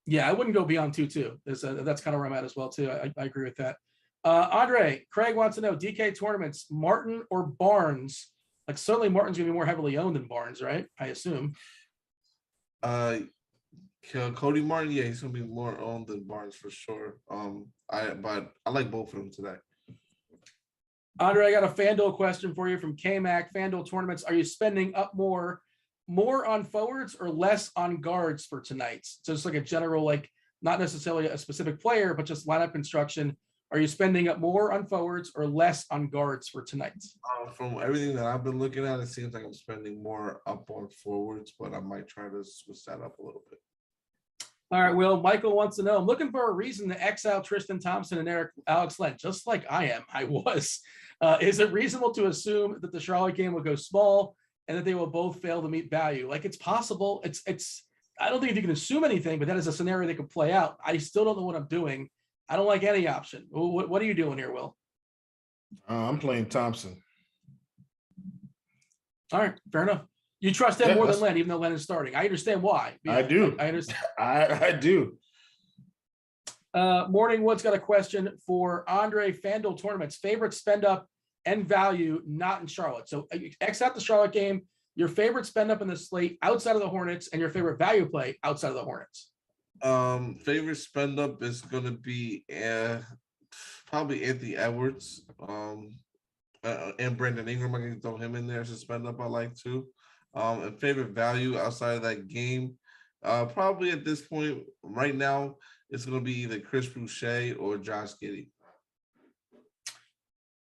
A: Yeah, I wouldn't go beyond 2-2. That's kind of where I'm at as well, too. I agree with that. Andre, Craig wants to know, DK tournaments, Martin or Barnes? Like, certainly Martin's going to be more heavily owned than Barnes, right? I assume.
C: Cody Martin, yeah, he's going to be more owned than Barnes for sure. But I like both of them today.
A: Andre, I got a FanDuel question for you from K-Mac. FanDuel tournaments, are you spending up more on forwards or less on guards for tonight? So it's like a general, like, not necessarily a specific player, but just lineup construction. Are you spending up more on forwards or less on guards for tonight?
C: From everything that I've been looking at, it seems like I'm spending more up on forwards, but I might try to switch that up a little bit.
A: All right, Will. Michael wants to know, I'm looking for a reason to exile Tristan Thompson and Alex Len, just like I was. Is it reasonable to assume that the Charlotte game will go small and that they will both fail to meet value? Like, it's possible. I don't think you can assume anything, but that is a scenario that could play out. I still don't know what I'm doing. I don't like any option. What are you doing here, Will?
B: I'm playing Thompson.
A: All right, fair enough. You trust him more than Len, even though Len is starting. I understand why.
B: I do.
A: I understand.
B: I do.
A: Morning Wood's got a question for Andre. FanDuel tournaments, favorite spend up and value not in Charlotte. So X out the Charlotte game, your favorite spend up in the slate outside of the Hornets, and your favorite value play outside of the Hornets.
C: Favorite spend up is going to be probably Anthony Edwards and Brandon Ingram. I can throw him in there as a spend up I like too. And favorite value outside of that game, probably at this point right now, it's going to be either Chris Boucher or Josh Giddey.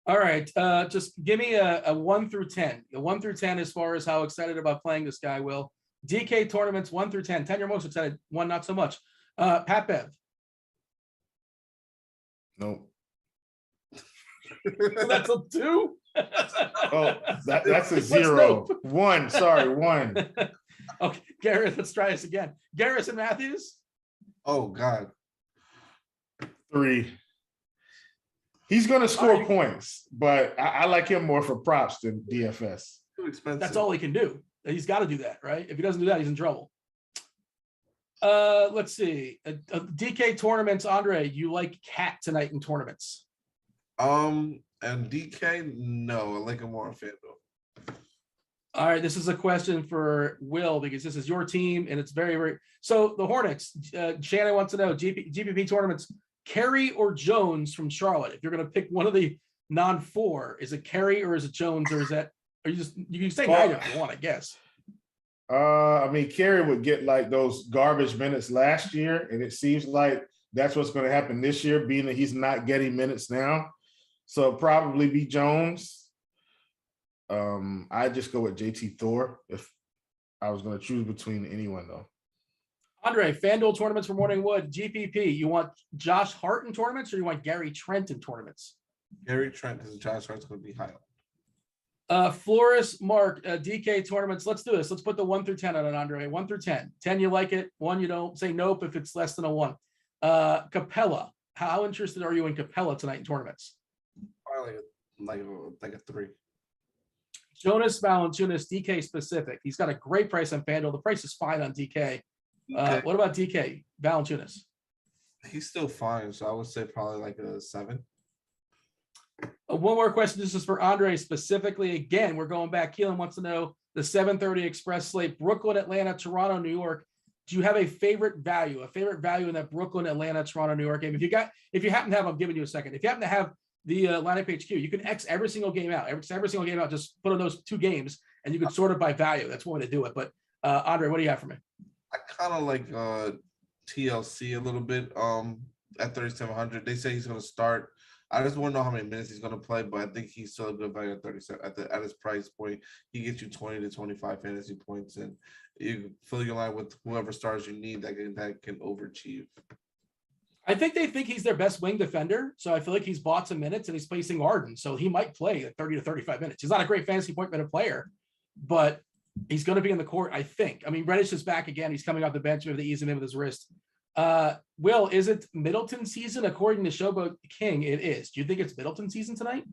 A: All right, just give me a 1 through 10. The 1 through 10 as far as how excited about playing this guy, Will. DK tournaments 1 through 10. 10 you're most excited, 1 not so much. Pat Bev.
B: Nope.
A: That's a 2.
B: Oh, that's a 0. 1. Sorry, 1.
A: Okay, Garrett, let's try this again. Garrison Matthews.
C: Oh God.
B: 3. He's going to score points, but I like him more for props than DFS.
C: Too expensive.
A: That's all he can do. He's got to do that, right? If he doesn't do that, he's in trouble. Let's see. DK tournaments, Andre, you like Cat tonight in tournaments?
C: And DK, no, I like him more on FanDuel.
A: All right, this is a question for Will because this is your team and it's very, very. So the Hornets, Shannon wants to know GPP tournaments, Carey or Jones from Charlotte. If you're going to pick one of the non-4, is it Carey or is it Jones or is that? Or you can say neither if you want, I guess.
B: I mean, Carey would get like those garbage minutes last year, and it seems like that's what's going to happen this year, being that he's not getting minutes now. So probably be Jones. I just go with JT Thor if I was going to choose between anyone, though.
A: Andre, FanDuel tournaments for Morningwood, GPP. You want Josh Hart in tournaments or you want Gary Trent in tournaments?
C: Gary Trent, because Josh Hart's going to be high.
A: Flores, Mark, DK tournaments. Let's do this. Let's put the 1 through 10 on it, Andre. 1 through 10. 10, you like it. 1, you don't. Say nope if it's less than a 1. Capella. How interested are you in Capella tonight in tournaments?
C: Probably like a 3.
A: Jonas Valanciunas, DK specific. He's got a great price on FanDuel. The price is fine on DK. What about DK Valanciunas?
C: He's still fine, so I would say probably like a 7.
A: One more question. This is for Andre specifically. Again, we're going back. Keelan wants to know the 7:30 Express slate: Brooklyn, Atlanta, Toronto, New York. Do you have a favorite value in that Brooklyn, Atlanta, Toronto, New York game? If you happen to have, I'm giving you a second. If you happen to have the lineup HQ, you can X every single game out. Every single game out, just put on those 2 games, and you can sort it by value. That's one way to do it. But Andre, what do you have for me?
C: I kind of like TLC a little bit at 3,700. They say he's going to start. I just want to know how many minutes he's going to play, but I think he's still a good value at 37 at his price point. He gets you 20 to 25 fantasy points, and you fill your line with whoever stars you need that can overachieve.
A: I think they think he's their best wing defender, so I feel like he's bought some minutes and he's facing Arden, so he might play at 30 to 35 minutes. He's not a great fantasy point minute player, but he's going to be in the court, I think. I mean, Reddish is back again. He's coming off the bench. Maybe they ease him in with his wrist. Will, is it Middleton season? According to Showboat King, it is. Do you think it's Middleton season tonight?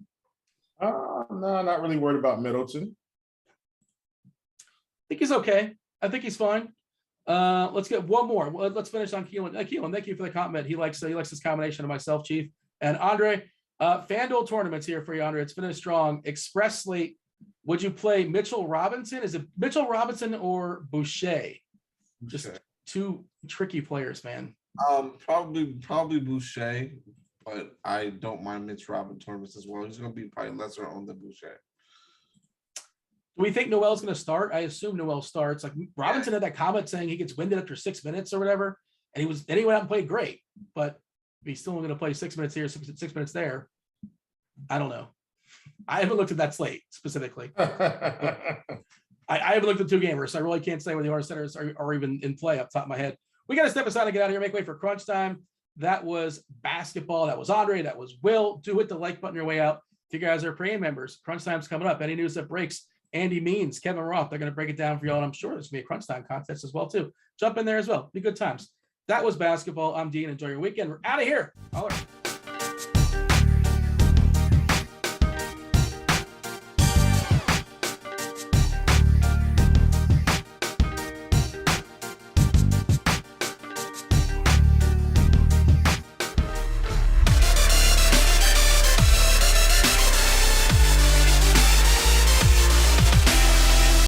B: No, not really worried about Middleton.
A: I think he's okay. I think he's fine. Let's get one more. Let's finish on Keelan. Keelan, thank you for the comment. He likes this combination of myself, Chief, and Andre. FanDuel tournaments here for you, Andre. It's been a strong Express slate. Would you play Mitchell Robinson? Is it Mitchell Robinson or Boucher? Just 2 tricky players, man.
C: Probably Boucher, but I don't mind Mitch Robinson tournaments as well. He's going to be probably lesser owned than Boucher.
A: Do we think Noel's going to start? I assume Noel starts. Like Robinson had that comment saying he gets winded after 6 minutes or whatever, and he went out and played great, but he's still going to play 6 minutes here, 6 minutes there. I don't know. I haven't looked at that slate specifically. I haven't looked at 2 gamers, so I really can't say where the Hornets centers are even in play up top of my head. We got to step aside and get out of here. Make way for crunch time. That was basketball. That was Andre. That was Will. Do hit the like button your way out. If you guys are premium members, crunch time's coming up. Any news that breaks, Andy Means, Kevin Roth, they're going to break it down for y'all. And I'm sure there's going to be a crunch time contest as well, too. Jump in there as well. Be good times. That was basketball. I'm Dean. Enjoy your weekend. We're out of here. Holler.